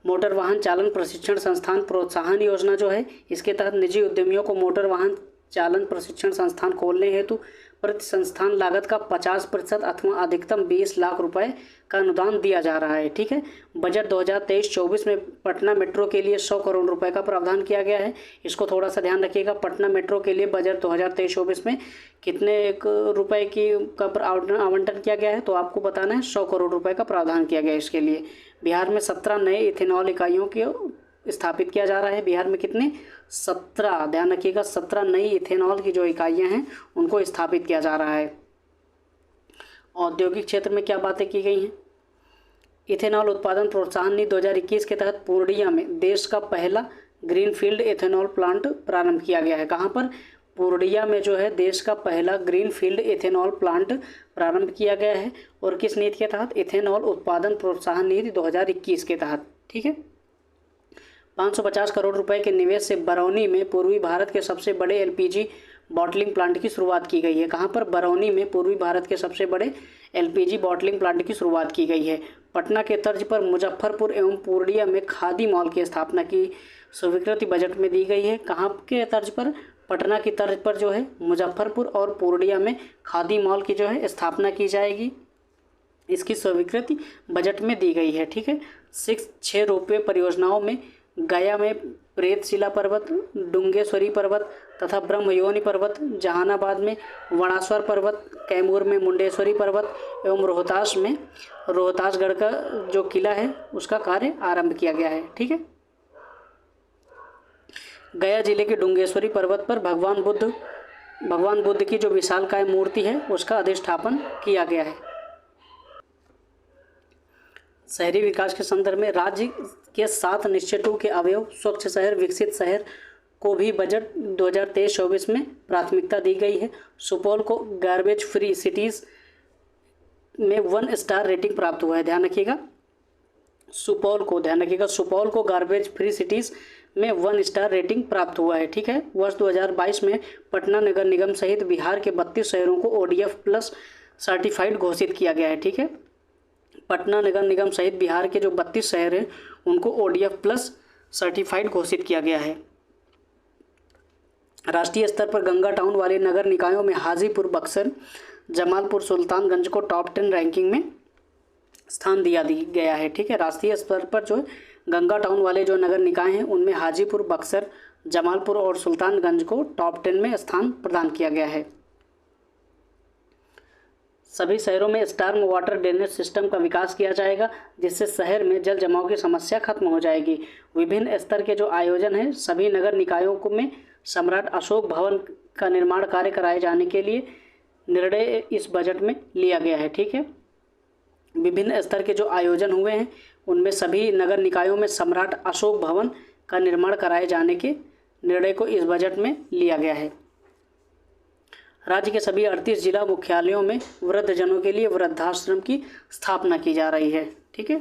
मोटर वाहन चालन प्रशिक्षण संस्थान प्रोत्साहन योजना जो है, इसके तहत निजी उद्यमियों को मोटर वाहन चालन प्रशिक्षण संस्थान खोलने हेतु प्रति संस्थान लागत का 50% अथवा अधिकतम 20 लाख रुपए का अनुदान दिया जा रहा है। ठीक है। बजट 2023-24 में पटना मेट्रो के लिए 100 करोड़ रुपए का प्रावधान किया गया है। इसको थोड़ा सा ध्यान रखिएगा। पटना मेट्रो के लिए बजट 2023-24 में कितने रुपए की का आवंटन किया गया है, तो आपको बताना है 100 करोड़ रुपए का प्रावधान किया गया है इसके लिए। बिहार में 17 नए इथेनॉल इकाइयों की स्थापित किया जा रहा है। बिहार में कितने? 17, ध्यान रखिएगा, 17 नई इथेनॉल की जो इकाइयां हैं उनको स्थापित किया जा रहा है। औद्योगिक क्षेत्र में क्या बातें की गई हैं? इथेनॉल उत्पादन प्रोत्साहन नीति 2021 के तहत पूर्णिया में देश का पहला ग्रीनफील्ड इथेनॉल प्लांट प्रारंभ किया गया है। कहाँ पर? पूर्णिया में जो है देश का पहला ग्रीनफील्ड इथेनॉल प्लांट प्रारंभ किया गया है। और किस नीति के तहत? इथेनॉल उत्पादन प्रोत्साहन नीति 2021 के तहत। ठीक है। 550 करोड़ रुपए के निवेश से बरौनी में पूर्वी भारत के सबसे बड़े एलपीजी बॉटलिंग प्लांट की शुरुआत की गई है। कहाँ पर? बरौनी में पूर्वी भारत के सबसे बड़े एलपीजी बॉटलिंग प्लांट की शुरुआत की गई है। पटना के तर्ज पर मुजफ्फरपुर एवं पूर्णिया में खादी मॉल की स्थापना की स्वीकृति बजट में दी गई है। कहाँ के तर्ज पर? पटना की तर्ज पर जो है मुजफ्फरपुर और पूर्णिया में खादी मॉल की जो है स्थापना की जाएगी। इसकी स्वीकृति बजट में दी गई है। ठीक है। 6 रोपवे परियोजनाओं में गया में प्रेतशिला पर्वत, डुंगेश्वरी पर्वत तथा ब्रह्मयोनि पर्वत, जहानाबाद में वणास्वर पर्वत, कैमूर में मुंडेश्वरी पर्वत एवं रोहतास में रोहतासगढ़ का जो किला है उसका कार्य आरंभ किया गया है। ठीक है। गया जिले के डुंगेश्वरी पर्वत पर भगवान बुद्ध की जो विशालकाय मूर्ति है उसका अधिष्ठापन किया गया है। शहरी विकास के संदर्भ में राज्य के 7 निश्चितों के अवयव स्वच्छ शहर, विकसित शहर को भी बजट 2023-24 में प्राथमिकता दी गई है। सुपौल को गार्बेज फ्री सिटीज़ में 1 स्टार रेटिंग प्राप्त हुआ है। ध्यान रखिएगा, सुपौल को गार्बेज फ्री सिटीज़ में 1 स्टार रेटिंग प्राप्त हुआ है। ठीक है। वर्ष 2022 में पटना नगर निगम सहित बिहार के 32 शहरों को ODF प्लस सर्टिफाइड घोषित किया गया है। ठीक है। पटना नगर निगम सहित बिहार के जो 32 शहर हैं उनको ODF प्लस सर्टिफाइड घोषित किया गया है। राष्ट्रीय स्तर पर गंगा टाउन वाले नगर निकायों में हाजीपुर, बक्सर, जमालपुर, सुल्तानगंज को टॉप 10 रैंकिंग में स्थान दिया गया है। ठीक है। राष्ट्रीय स्तर पर जो गंगा टाउन वाले जो नगर निकाय हैं उनमें हाजीपुर, बक्सर, जमालपुर और सुल्तानगंज को टॉप 10 में स्थान प्रदान किया गया है। सभी शहरों में स्टॉर्म वाटर ड्रेनेज सिस्टम का विकास किया जाएगा, जिससे शहर में जल जमाव की समस्या खत्म हो जाएगी। विभिन्न स्तर के जो आयोजन हैं सभी नगर निकायों में सम्राट अशोक भवन का निर्माण कार्य कराए जाने के लिए निर्णय इस बजट में लिया गया है। ठीक है। विभिन्न स्तर के जो आयोजन हुए हैं उनमें सभी नगर निकायों में सम्राट अशोक भवन का निर्माण कराए जाने के निर्णय को इस बजट में लिया गया है। राज्य के सभी 38 जिला मुख्यालयों में वृद्धजनों के लिए वृद्धाश्रम की स्थापना की जा रही है। ठीक है।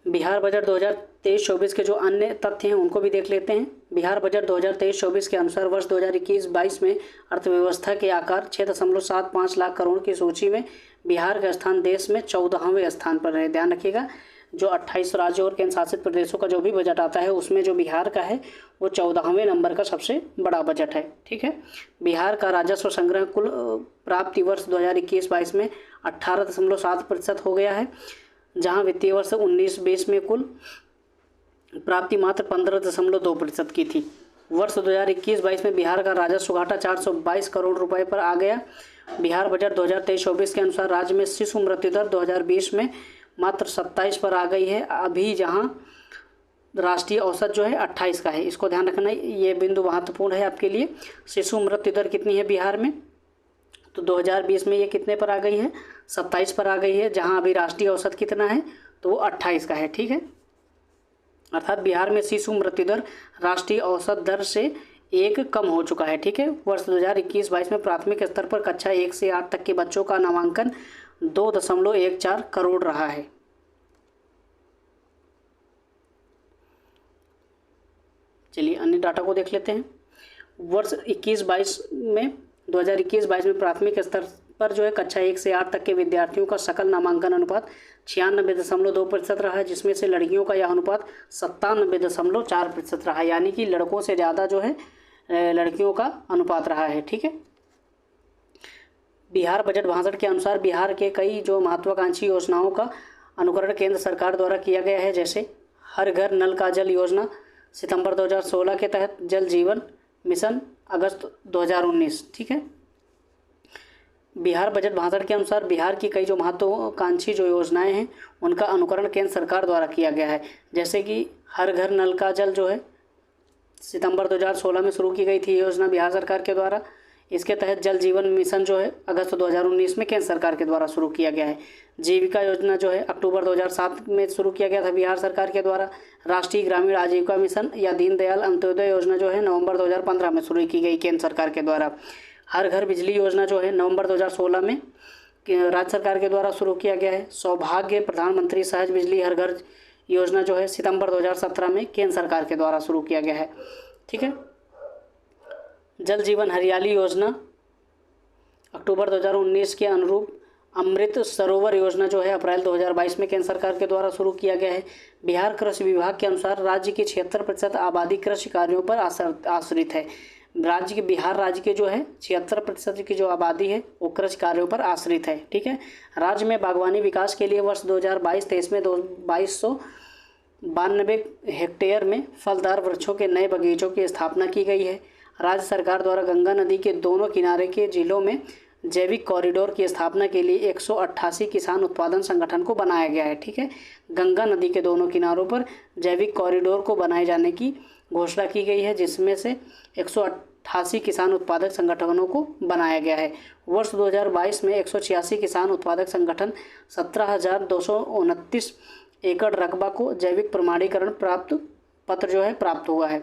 बिहार बजट 2023-24 के जो अन्य तथ्य हैं उनको भी देख लेते हैं। बिहार बजट 2023-24 के अनुसार वर्ष 2021-22 में अर्थव्यवस्था के आकार 6.75 लाख करोड़ की सूची में बिहार का स्थान देश में 14वें स्थान पर है। ध्यान रखिएगा, जो 28 राज्यों और केंद्र शासित प्रदेशों का जो भी बजट आता है उसमें जो बिहार का है वो 14वें नंबर का सबसे बड़ा बजट है। ठीक है। बिहार का राजस्व संग्रह कुल प्राप्ति वर्ष 2021-22 में 18.7% हो गया है, जहां वित्तीय वर्ष 19-20 में कुल प्राप्ति मात्र 15.2% की थी। वर्ष 2021-22 में बिहार का राजस्व घाटा 422 करोड़ रुपए पर आ गया। बिहार बजट 2023-24 के अनुसार राज्य में शिशु मृत्यु दर 2020 में मात्र 27 पर आ गई है, अभी जहां राष्ट्रीय औसत जो है 28 का है। इसको ध्यान रखना, ये बिंदु महत्वपूर्ण है आपके लिए। शिशु मृत्यु दर कितनी है बिहार में? तो 2020 में ये कितने पर आ गई है? 27 पर आ गई है, जहां अभी राष्ट्रीय औसत कितना है? तो वो 28 का है। ठीक है। अर्थात बिहार में शिशु मृत्यु दर राष्ट्रीय औसत दर से 1 कम हो चुका है। ठीक है। वर्ष 2021-22 में प्राथमिक स्तर पर कक्षा 1 से 8 तक के बच्चों का नामांकन 2.14 करोड़ रहा है। चलिए अन्य डाटा को देख लेते हैं। वर्ष 2021-22 में प्राथमिक स्तर पर जो है कक्षा 1 से 8 तक के विद्यार्थियों का सकल नामांकन अनुपात 96.2% रहा है, जिसमें से लड़कियों का यह अनुपात 97.4% रहा है। यानी कि लड़कों से ज़्यादा जो है लड़कियों का अनुपात रहा है। ठीक है, बिहार बजट भाषण के अनुसार बिहार के कई जो महत्वाकांक्षी योजनाओं का अनुकरण केंद्र सरकार द्वारा किया गया है, जैसे हर घर नल का जल योजना सितंबर 2016 के तहत, जल जीवन मिशन अगस्त 2019। ठीक है, बिहार बजट भाषण के अनुसार बिहार की कई जो महत्वाकांक्षी जो योजनाएं हैं उनका अनुकरण केंद्र सरकार द्वारा किया गया है, जैसे कि हर घर नल का जल जो है सितंबर 2016 में शुरू की गई थी योजना बिहार सरकार के द्वारा। इसके तहत जल जीवन मिशन जो है अगस्त 2019 में केंद्र सरकार के द्वारा शुरू किया गया है। जीविका योजना जो है अक्टूबर 2007 में शुरू किया गया था बिहार सरकार के द्वारा। राष्ट्रीय ग्रामीण आजीविका मिशन या दीनदयाल अंत्योदय योजना जो है नवंबर 2015 में शुरू की गई केंद्र सरकार के द्वारा। हर घर बिजली योजना जो है नवंबर 2016 में राज्य सरकार के द्वारा शुरू किया गया है। सौभाग्य प्रधानमंत्री सहज बिजली हर घर योजना जो है सितंबर 2017 में केंद्र सरकार के द्वारा शुरू किया गया है। ठीक है, जल जीवन हरियाली योजना अक्टूबर 2019 के अनुरूप अमृत सरोवर योजना जो है अप्रैल 2022 में केंद्र सरकार के द्वारा शुरू किया गया है। बिहार कृषि विभाग के अनुसार राज्य की 76% आबादी कृषि कार्यों पर आश्रित है। बिहार राज्य के जो है 76% की जो आबादी है वो कृषि कार्यों पर आश्रित है। ठीक है, राज्य में बागवानी विकास के लिए वर्ष 2022-23 में 2292 हेक्टेयर में फलदार वृक्षों के नए बगीचों की स्थापना की गई है। राज्य सरकार द्वारा गंगा नदी के दोनों किनारे के जिलों में जैविक कॉरिडोर की स्थापना के लिए 188 किसान उत्पादन संगठन को बनाया गया है। ठीक है, गंगा नदी के दोनों किनारों पर जैविक कॉरिडोर को बनाए जाने की घोषणा की गई है, जिसमें से 188 किसान उत्पादक संगठनों को बनाया गया है। वर्ष 2022 में 186 किसान उत्पादक संगठन 17,229 एकड़ रकबा को जैविक प्रमाणीकरण पत्र जो है प्राप्त हुआ है।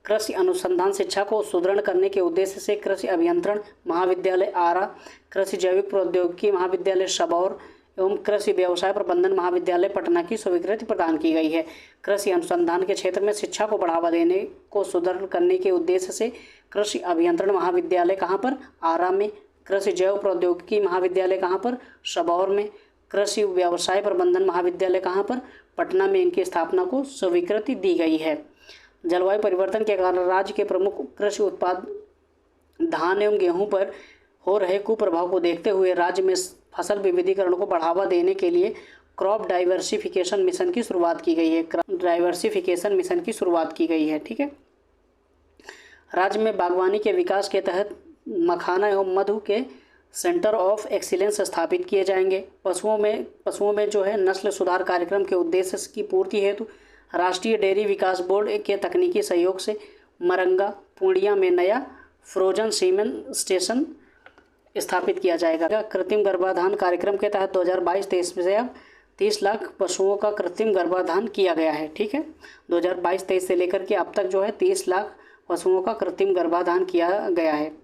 कृषि अनुसंधान शिक्षा को सुदृढ़ करने के उद्देश्य से कृषि अभियंत्रण महाविद्यालय आरा, कृषि जैविक प्रौद्योगिकी महाविद्यालय सबौर एवं कृषि व्यवसाय प्रबंधन महाविद्यालय पटना की स्वीकृति प्रदान की गई है। कृषि अनुसंधान के क्षेत्र में शिक्षा को बढ़ावा देने को सुदृढ़ करने के उद्देश्य से कृषि अभियंत्रण महाविद्यालय कहाँ पर? आरा में। कृषि जैव प्रौद्योगिकी महाविद्यालय कहाँ पर? सबौर में। कृषि व्यवसाय प्रबंधन महाविद्यालय कहाँ पर? पटना में इनकी स्थापना को स्वीकृति दी गई है। जलवायु परिवर्तन के कारण राज्य के प्रमुख कृषि उत्पाद धान एवं गेहूं पर हो रहे कुप्रभाव को देखते हुए राज्य में फसल विविधीकरण को बढ़ावा देने के लिए क्रॉप डाइवर्सिफिकेशन मिशन की शुरुआत की गई है। ठीक है, राज्य में बागवानी के विकास के तहत मखाना एवं मधु के सेंटर ऑफ एक्सीलेंस स्थापित किए जाएंगे। पशुओं में जो है नस्ल सुधार कार्यक्रम के उद्देश्य की पूर्ति हेतु राष्ट्रीय डेयरी विकास बोर्ड के तकनीकी सहयोग से मरंगा पूर्णिया में नया फ्रोजन सीमेन स्टेशन स्थापित किया जाएगा। कृत्रिम गर्भाधान कार्यक्रम के तहत 2022-23 से अब 30 लाख पशुओं का कृत्रिम गर्भाधान किया गया है। ठीक है, 2022-23 से लेकर के अब तक जो है 30 लाख पशुओं का कृत्रिम गर्भाधान किया गया है।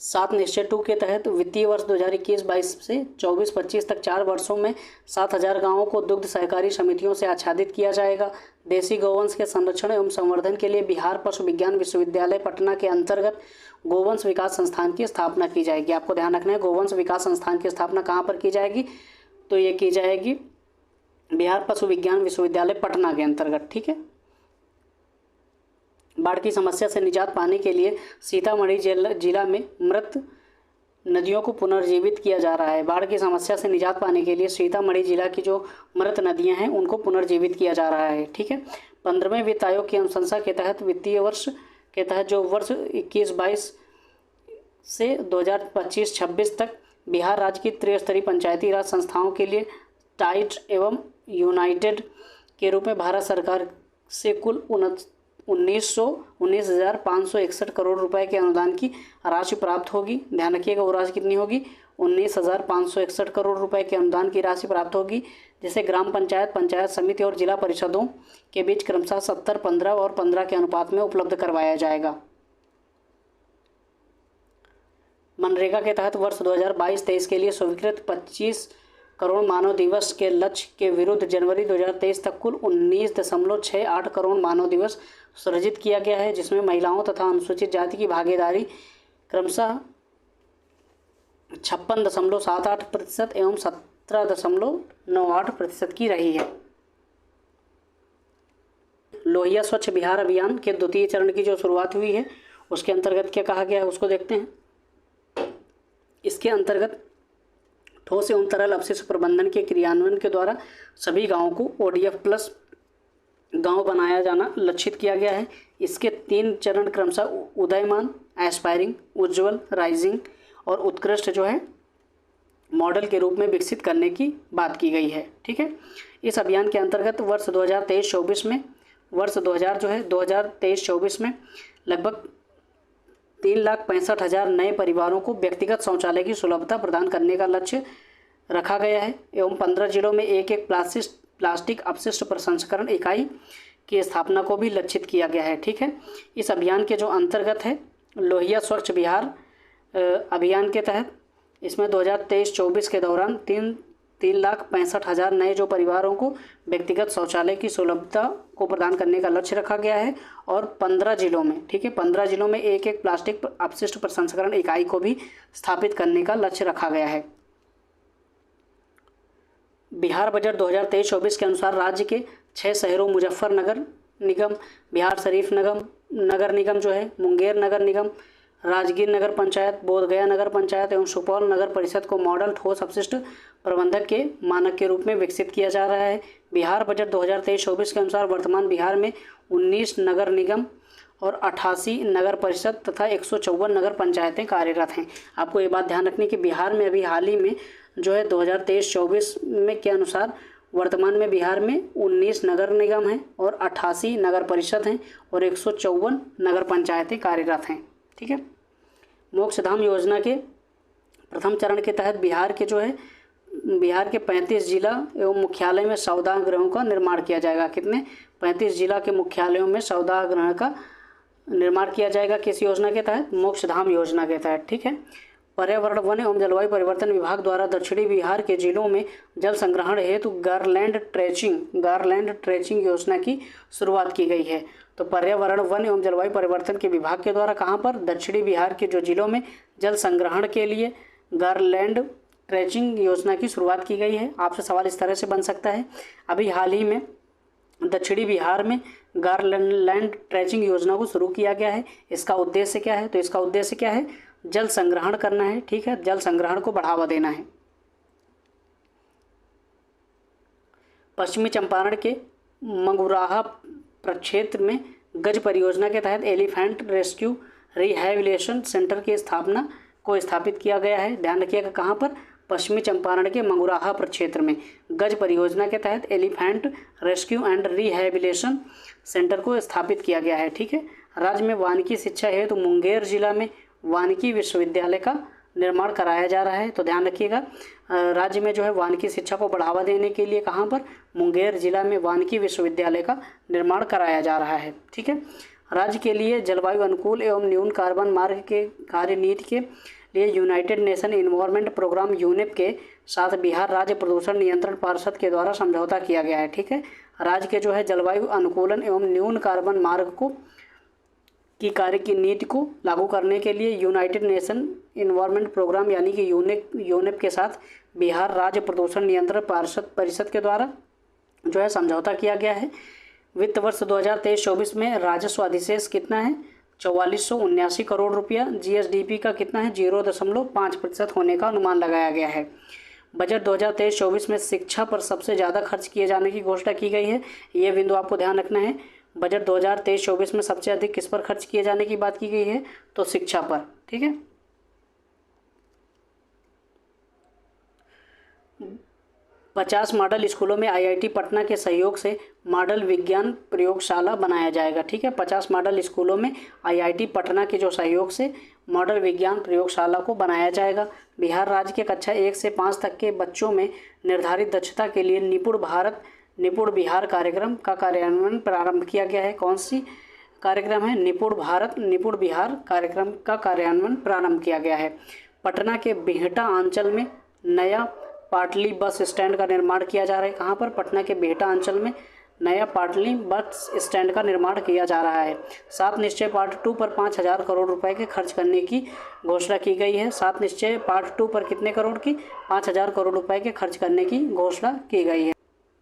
सात निश्चय 2 के तहत वित्तीय वर्ष 2021-22 से 24-25 तक 4 वर्षों में 7,000 गांवों को दुग्ध सहकारी समितियों से आच्छादित किया जाएगा। देसी गौवंश के संरक्षण एवं संवर्धन के लिए बिहार पशु विज्ञान विश्वविद्यालय पटना के अंतर्गत गोवंश विकास संस्थान की स्थापना की जाएगी। आपको ध्यान रखना है, गोवंश विकास संस्थान की स्थापना कहाँ पर की जाएगी? तो ये की जाएगी बिहार पशु विज्ञान विश्वविद्यालय पटना के अंतर्गत। ठीक है, बाढ़ की समस्या से निजात पाने के लिए सीतामढ़ी जिला में मृत नदियों को पुनर्जीवित किया जा रहा है। बाढ़ की समस्या से निजात पाने के लिए सीतामढ़ी जिला की जो मृत नदियां हैं उनको पुनर्जीवित किया जा रहा है। ठीक है, 15वें वित्त आयोग की अनुशंसा के तहत वित्तीय वर्ष के तहत जो वर्ष 21-22 से 2025-26 तक बिहार राज्य की त्रिस्तरीय पंचायती राज संस्थाओं के लिए टाइट एवं यूनाइटेड के रूप में भारत सरकार से कुल 19,561 करोड़ रुपए के अनुदान की राशि प्राप्त होगी। ध्यान रखिएगा, वो राशि कितनी होगी? 19,561 करोड़ रुपए के अनुदान की राशि प्राप्त होगी, जिसे ग्राम पंचायत, पंचायत समिति और जिला परिषदों के बीच क्रमशः 70, 15 और 15 के अनुपात में उपलब्ध करवाया जाएगा। मनरेगा के तहत वर्ष 2022-23 के लिए स्वीकृत 25 करोड़ मानव दिवस के लक्ष्य के विरुद्ध जनवरी 2023 तक कुल 19.68 करोड़ मानव दिवस सृजित किया गया है, जिसमें महिलाओं तथा अनुसूचित जाति की भागीदारी क्रमशः 56.78% एवं 17.98% की रही है। लोहिया स्वच्छ बिहार अभियान के द्वितीय चरण की जो शुरुआत हुई है उसके अंतर्गत क्या कहा गया है उसको देखते हैं। इसके अंतर्गत ठोस एवं तरल अपशिष्ट प्रबंधन के क्रियान्वयन के द्वारा सभी गांवों को ODF प्लस गांव बनाया जाना लक्षित किया गया है। इसके 3 चरण क्रमशः उदयमान, एस्पायरिंग, उज्ज्वल, राइजिंग और उत्कृष्ट जो है मॉडल के रूप में विकसित करने की बात की गई है। ठीक है, इस अभियान के अंतर्गत वर्ष 2023-24 में 2023-24 में लगभग 3,65,000 नए परिवारों को व्यक्तिगत शौचालय की सुलभता प्रदान करने का लक्ष्य रखा गया है एवं 15 जिलों में एक प्लास्टिक अपशिष्ट प्रसंस्करण इकाई की स्थापना को भी लक्षित किया गया है। ठीक है, इस अभियान के जो अंतर्गत है लोहिया स्वच्छ बिहार अभियान के तहत इसमें 2023-24 के दौरान 3,65,000 नए जो परिवारों को व्यक्तिगत शौचालय की सुलभता को प्रदान करने का लक्ष्य रखा गया है और 15 जिलों में, ठीक है, 15 जिलों में एक प्लास्टिक अपशिष्ट प्रसंस्करण इकाई को भी स्थापित करने का लक्ष्य रखा गया है। बिहार बजट 2023-24 के अनुसार राज्य के 6 शहरों मुजफ्फरनगर निगम, बिहार शरीफ नगर निगम जो है, मुंगेर नगर निगम, राजगीर नगर पंचायत, बोधगया नगर पंचायत एवं सुपौल नगर परिषद को मॉडल ठोस अपशिष्ट प्रबंधक के मानक के रूप में विकसित किया जा रहा है। बिहार बजट 2023-24 के अनुसार वर्तमान बिहार में 19 नगर निगम और 88 नगर परिषद तथा 154 नगर पंचायतें कार्यरत हैं। आपको ये बात ध्यान रखनी कि बिहार में अभी हाल ही में जो है 2023-24 में के अनुसार वर्तमान में बिहार में 19 नगर निगम हैं और 88 नगर परिषद हैं और 154 नगर पंचायतें कार्यरत हैं। ठीक है, मोक्षधाम योजना के प्रथम चरण के तहत बिहार के 35 जिला एवं मुख्यालय में सौदाह गृहों का निर्माण किया जाएगा। कितने? 35 जिला के मुख्यालयों में सौदाह गृह का निर्माण किया जाएगा। किस योजना के तहत? मोक्षधाम योजना के तहत। ठीक है, पर्यावरण, वन एवं जलवायु परिवर्तन विभाग द्वारा दक्षिणी बिहार के जिलों में जल संग्रहण हेतु गारलैंड ट्रेचिंग योजना की शुरुआत की गई है। तो पर्यावरण, वन एवं जलवायु परिवर्तन के विभाग के द्वारा कहाँ पर? दक्षिणी बिहार के जो जिलों में जल संग्रहण के लिए गारलैंड ट्रेचिंग योजना की शुरुआत की गई है। आपसे सवाल इस तरह से बन सकता है, अभी हाल ही में दक्षिणी बिहार में गारलैंड ट्रेचिंग योजना को शुरू किया गया है। इसका उद्देश्य क्या है? तो इसका उद्देश्य क्या है? जल संग्रहण करना है। ठीक है, जल संग्रहण को बढ़ावा देना है। पश्चिमी चंपारण के मंगुराहा प्रक्षेत्र में गज परियोजना के तहत एलिफेंट रेस्क्यू रिहैबिलिटेशन सेंटर की स्थापना को स्थापित किया गया है। ध्यान रखिएगा, कहाँ पर? पश्चिमी चंपारण के मंगुराहा प्रक्षेत्र में गज परियोजना के तहत elephant rescue and rehabilitation centre को स्थापित किया गया है। ठीक है, राज्य में वानिकी शिक्षा हेतु मुंगेर जिला में वानिकी विश्वविद्यालय का निर्माण कराया जा रहा है। तो ध्यान रखिएगा, राज्य में जो है वानिकी शिक्षा को बढ़ावा देने के लिए कहाँ पर? मुंगेर जिला में वानिकी विश्वविद्यालय का निर्माण कराया जा रहा है। ठीक है, राज्य के लिए जलवायु अनुकूल एवं न्यून कार्बन मार्ग के कार्यनीति के लिए united nation environment programme UNEP के साथ बिहार राज्य प्रदूषण नियंत्रण पार्षद के द्वारा समझौता किया गया है। ठीक है, राज्य के जो है जलवायु अनुकूलन एवं न्यून कार्बन मार्ग को की कार्य की नीति को लागू करने के लिए यूनाइटेड नेशन इन्वायरमेंट प्रोग्राम यानी कि यूनेप के साथ बिहार राज्य प्रदूषण नियंत्रण परिषद के द्वारा जो है समझौता किया गया है। वित्त वर्ष 2023-24 में राजस्व अधिशेष कितना है? 4479 करोड़ रुपया। जीएसडीपी का कितना है? 0.5% होने का अनुमान लगाया गया है। बजट 2023-24 में शिक्षा पर सबसे ज़्यादा खर्च किए जाने की घोषणा की गई है। ये बिंदु आपको ध्यान रखना है। बजट 2023-24 में सबसे अधिक किस पर खर्च किए जाने की बात की गई है? तो शिक्षा पर। ठीक है, 50 मॉडल स्कूलों में आईआईटी पटना के सहयोग से मॉडल विज्ञान प्रयोगशाला बनाया जाएगा। ठीक है, 50 मॉडल स्कूलों में आईआईटी पटना के जो सहयोग से मॉडल विज्ञान प्रयोगशाला को बनाया जाएगा। बिहार राज्य के कक्षा 1 से 5 तक के बच्चों में निर्धारित दक्षता के लिए निपुण बिहार कार्यक्रम का कार्यान्वयन प्रारंभ किया गया है। कौन सी कार्यक्रम है? निपुण बिहार कार्यक्रम का कार्यान्वयन प्रारंभ किया गया है। पटना के बिहटा अंचल में नया पाटली बस स्टैंड का निर्माण किया जा रहा है। कहाँ पर? पटना के बिहटा अंचल में नया पाटली बस स्टैंड का निर्माण किया जा रहा है। 7 निश्चय पार्ट 2 पर 5,000 करोड़ रुपए के खर्च करने की घोषणा की गई है। 7 निश्चय पार्ट 2 पर कितने करोड़ की? 5,000 करोड़ रुपए के खर्च करने की घोषणा की गई है।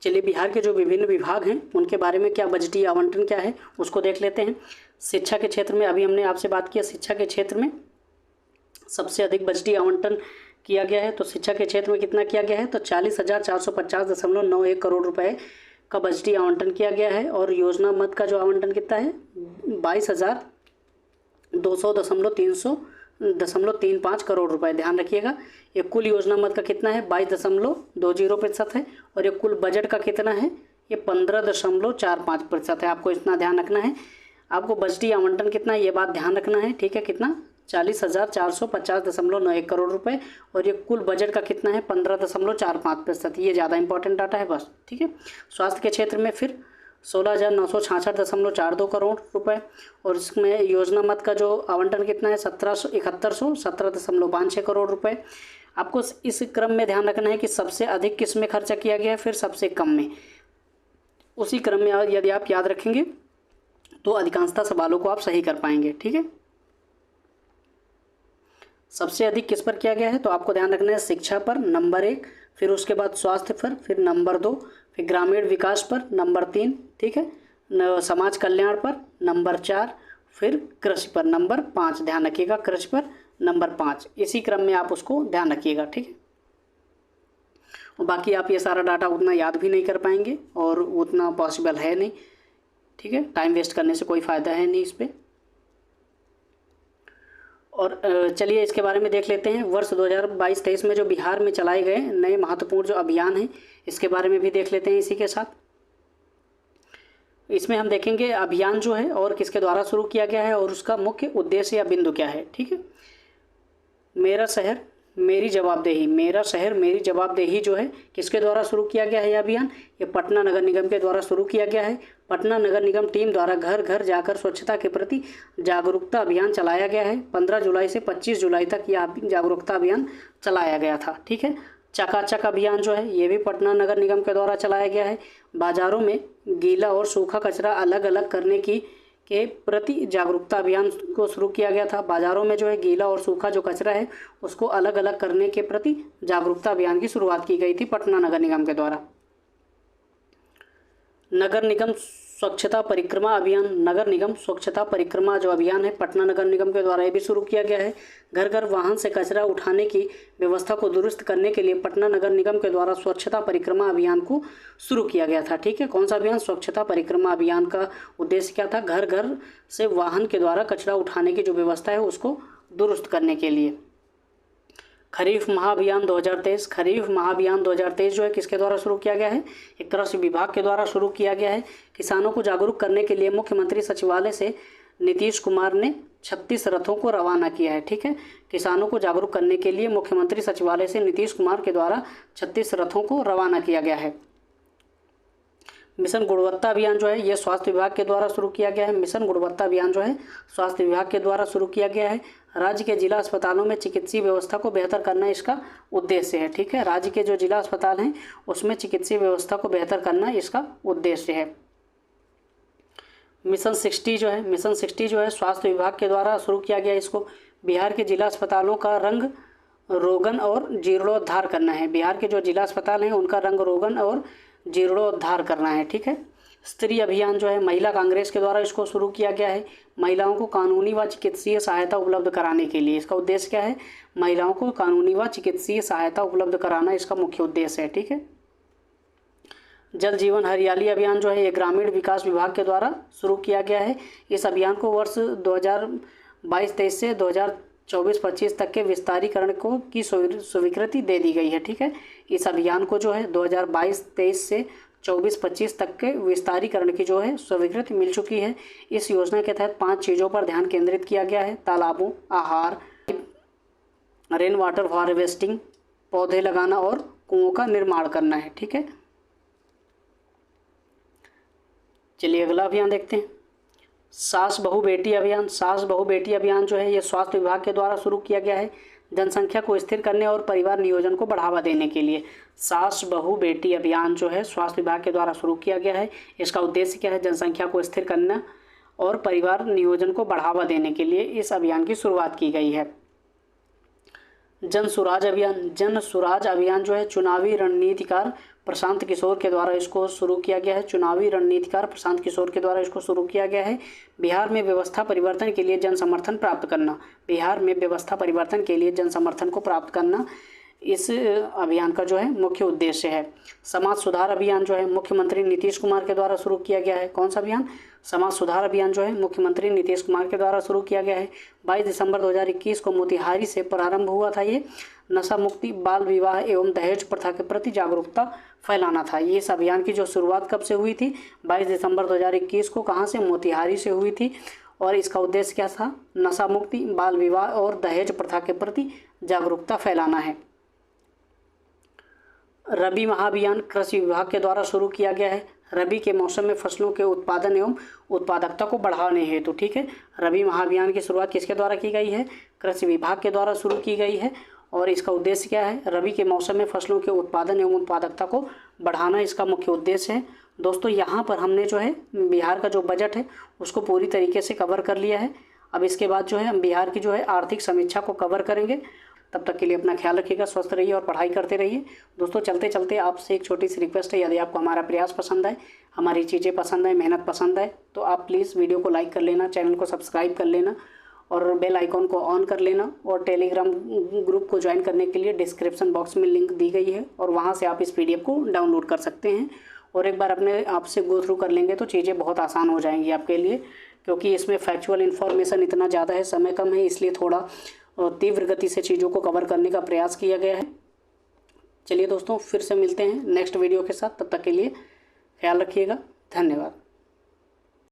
चलिए बिहार के जो विभिन्न विभाग हैं उनके बारे में क्या बजटीय आवंटन क्या है उसको देख लेते हैं। शिक्षा के क्षेत्र में अभी हमने आपसे बात किया, शिक्षा के क्षेत्र में सबसे अधिक बजटीय आवंटन किया गया है। तो शिक्षा के क्षेत्र में कितना किया गया है? तो 40,450.91 करोड़ रुपए का बजटीय आवंटन किया गया है। और योजना मद का जो आवंटन कितना है? 22,200.35 करोड़ रुपए। ध्यान रखिएगा, ये कुल योजना मद का कितना है? 22.20% है। और ये कुल बजट का कितना है? ये 15.45% है। आपको इतना ध्यान रखना है। आपको बजटीय आवंटन कितना है ये बात ध्यान रखना है, ठीक है। कितना? 40,450.91 करोड़ रुपए। और ये कुल बजट का कितना है? 15.45%। ये ज़्यादा इंपॉर्टेंट डाटा है बस, ठीक है। स्वास्थ्य के क्षेत्र में फिर 16,966.42 करोड़ रुपए। और इसमें योजना मद का जो आवंटन कितना है? 1,717.17 करोड़ रुपए। आपको इस क्रम में ध्यान रखना है कि सबसे अधिक किस में खर्चा किया गया है, फिर सबसे कम में। उसी क्रम में यदि आप याद रखेंगे तो अधिकांशतः सवालों को आप सही कर पाएंगे, ठीक है। सबसे अधिक किस पर किया गया है? तो आपको ध्यान रखना है शिक्षा पर नंबर 1, फिर उसके बाद स्वास्थ्य पर, फिर नंबर 2, फिर ग्रामीण विकास पर नंबर 3, ठीक है, समाज कल्याण पर नंबर 4, फिर कृषि पर नंबर 5। ध्यान रखिएगा, कृषि पर नंबर 5। इसी क्रम में आप उसको ध्यान रखिएगा, ठीक है। और बाकी आप ये सारा डाटा उतना याद भी नहीं कर पाएंगे और उतना पॉसिबल है नहीं, ठीक है। टाइम वेस्ट करने से कोई फ़ायदा है नहीं इस पर। और चलिए इसके बारे में देख लेते हैं। वर्ष 2022-23 में जो बिहार में चलाए गए नए महत्वपूर्ण जो अभियान हैं इसके बारे में भी देख लेते हैं इसी के साथ। इसमें हम देखेंगे अभियान जो है और किसके द्वारा शुरू किया गया है और उसका मुख्य उद्देश्य या बिंदु क्या है, ठीक है। मेरा शहर मेरी जवाबदेही, मेरा शहर मेरी जवाबदेही जो है किसके द्वारा शुरू किया गया है यह अभियान? ये पटना नगर निगम के द्वारा शुरू किया गया है। पटना नगर निगम टीम द्वारा घर घर जाकर स्वच्छता के प्रति जागरूकता अभियान चलाया गया है। 15 जुलाई से 25 जुलाई तक यह जागरूकता अभियान चलाया गया था, ठीक है। चकाचक अभियान जो है ये भी पटना नगर निगम के द्वारा चलाया गया है। बाजारों में गीला और सूखा कचरा अलग अलग करने के प्रति जागरूकता अभियान को शुरू किया गया था। बाजारों में जो है गीला और सूखा जो कचरा है उसको अलग अलग करने के प्रति जागरूकता अभियान की शुरुआत की गई थी पटना नगर निगम के द्वारा। नगर निगम स्वच्छता परिक्रमा अभियान, नगर निगम स्वच्छता परिक्रमा जो अभियान है पटना नगर निगम के द्वारा ये भी शुरू किया गया है। घर घर वाहन से कचरा उठाने की व्यवस्था को दुरुस्त करने के लिए पटना नगर निगम के द्वारा स्वच्छता परिक्रमा अभियान को शुरू किया गया था, ठीक है। कौन सा अभियान? स्वच्छता परिक्रमा अभियान का उद्देश्य क्या था? घर घर से वाहन के द्वारा कचरा उठाने की जो व्यवस्था है उसको दुरुस्त करने के लिए। खरीफ महाअभियान 2023, खरीफ महाअभियान 2023 जो है किसके द्वारा शुरू किया गया है? एक कृषि विभाग के द्वारा शुरू किया गया है। किसानों को जागरूक करने के लिए मुख्यमंत्री सचिवालय से नीतीश कुमार ने 36 रथों को रवाना किया है, ठीक है। किसानों को जागरूक करने के लिए मुख्यमंत्री सचिवालय से नीतीश कुमार के द्वारा 36 रथों को रवाना किया गया है। मिशन गुणवत्ता अभियान जो है ये स्वास्थ्य विभाग के द्वारा शुरू किया गया है। मिशन गुणवत्ता अभियान जो है स्वास्थ्य विभाग के द्वारा शुरू किया गया है। राज्य के जिला अस्पतालों में चिकित्सीय व्यवस्था को बेहतर करना इसका उद्देश्य है, ठीक है। राज्य के जो जिला अस्पताल हैं उसमें चिकित्सीय व्यवस्था को बेहतर करना इसका उद्देश्य है। मिशन 60 जो है, मिशन 60 जो है स्वास्थ्य विभाग के द्वारा शुरू किया गया। इसको बिहार के जिला अस्पतालों का रंग रोगन और जीर्णोद्धार करना है। बिहार के जो जिला अस्पताल हैं उनका रंग रोगन और जीर्णोद्धार करना है, ठीक है। स्त्री अभियान जो है महिला कांग्रेस के द्वारा इसको शुरू किया गया है। महिलाओं को कानूनी व चिकित्सीय सहायता उपलब्ध कराने के लिए इसका उद्देश्य क्या है? महिलाओं को कानूनी व चिकित्सीय सहायता उपलब्ध कराना इसका मुख्य उद्देश्य है, ठीक है। जल जीवन हरियाली अभियान जो है ये ग्रामीण विकास विभाग के द्वारा शुरू किया गया है। इस अभियान को वर्ष 2022-23 से 2024-25 तक के विस्तारीकरण को की स्वीकृति दे दी गई है, ठीक है। इस अभियान को जो है 2022-23 से 24-25 तक के विस्तारीकरण की जो है स्वीकृति मिल चुकी है। इस योजना के तहत 5 चीज़ों पर ध्यान केंद्रित किया गया है: तालाबों, आहार, रेन वाटर हार्वेस्टिंग, पौधे लगाना और कुओं का निर्माण करना है, ठीक है। चलिए अगला अभियान देखते हैं। सास बहू बेटी अभियान। सास बहू बेटी अभियान जो है ये स्वास्थ्य विभाग के द्वारा शुरू किया गया है। जनसंख्या को स्थिर करने और परिवार नियोजन को बढ़ावा देने के लिए सास बहू बेटी अभियान जो है स्वास्थ्य विभाग के द्वारा शुरू किया गया है। इसका उद्देश्य क्या है? जनसंख्या को स्थिर करना और परिवार नियोजन को बढ़ावा देने के लिए इस अभियान की शुरुआत की गई है। जन सुराज अभियान जो है चुनावी रणनीतिकार प्रशांत किशोर के द्वारा इसको शुरू किया गया है। चुनावी रणनीतिकार प्रशांत किशोर के द्वारा इसको शुरू किया गया है। बिहार में व्यवस्था परिवर्तन के लिए जन समर्थन प्राप्त करना। बिहार में व्यवस्था परिवर्तन के लिए जन समर्थन को प्राप्त करना इस अभियान का जो है मुख्य उद्देश्य है। समाज सुधार अभियान जो है मुख्यमंत्री नीतीश कुमार के द्वारा शुरू किया गया है। कौन सा अभियान? समाज सुधार अभियान जो है मुख्यमंत्री नीतीश कुमार के द्वारा शुरू किया गया है। 22 दिसंबर 2021 को मोतिहारी से प्रारंभ हुआ था। ये नशा मुक्ति, बाल विवाह एवं दहेज प्रथा के प्रति जागरूकता फैलाना था। ये इस अभियान की जो शुरुआत कब से हुई थी? 22 दिसंबर 2021 को। कहाँ से? मोतिहारी से हुई थी। और इसका उद्देश्य क्या था? नशा मुक्ति, बाल विवाह और दहेज प्रथा के प्रति जागरूकता फैलाना है। रबी महाअभियान कृषि विभाग के द्वारा शुरू किया गया है। रबी के मौसम में फसलों के उत्पादन एवं उत्पादकता को बढ़ाने हेतु, ठीक है, रबी महाअभियान की शुरुआत किसके द्वारा की गई है? कृषि विभाग के द्वारा शुरू की गई है। और इसका उद्देश्य क्या है? रबी के मौसम में फसलों के उत्पादन एवं उत्पादकता को बढ़ाना इसका मुख्य उद्देश्य है। दोस्तों यहाँ पर हमने जो है बिहार का जो बजट है उसको पूरी तरीके से कवर कर लिया है। अब इसके बाद जो है हम बिहार की जो है आर्थिक समीक्षा को कवर करेंगे। तब तक के लिए अपना ख्याल रखिएगा, स्वस्थ रहिए और पढ़ाई करते रहिए। दोस्तों चलते चलते आपसे एक छोटी सी रिक्वेस्ट है, यदि आपको हमारा प्रयास पसंद आए, हमारी चीज़ें पसंद आए, मेहनत पसंद आए, तो आप प्लीज़ वीडियो को लाइक कर लेना, चैनल को सब्सक्राइब कर लेना और बेल आइकॉन को ऑन कर लेना। और टेलीग्राम ग्रुप को ज्वाइन करने के लिए डिस्क्रिप्शन बॉक्स में लिंक दी गई है और वहाँ से आप इस PDF को डाउनलोड कर सकते हैं। और एक बार अपने आप से गो थ्रू कर लेंगे तो चीज़ें बहुत आसान हो जाएंगी आपके लिए, क्योंकि इसमें फैक्चुअल इन्फॉर्मेशन इतना ज़्यादा है, समय कम है, इसलिए थोड़ा तीव्र गति से चीज़ों को कवर करने का प्रयास किया गया है। चलिए दोस्तों फिर से मिलते हैं नेक्स्ट वीडियो के साथ, तब तक के लिए ख्याल रखिएगा। धन्यवाद।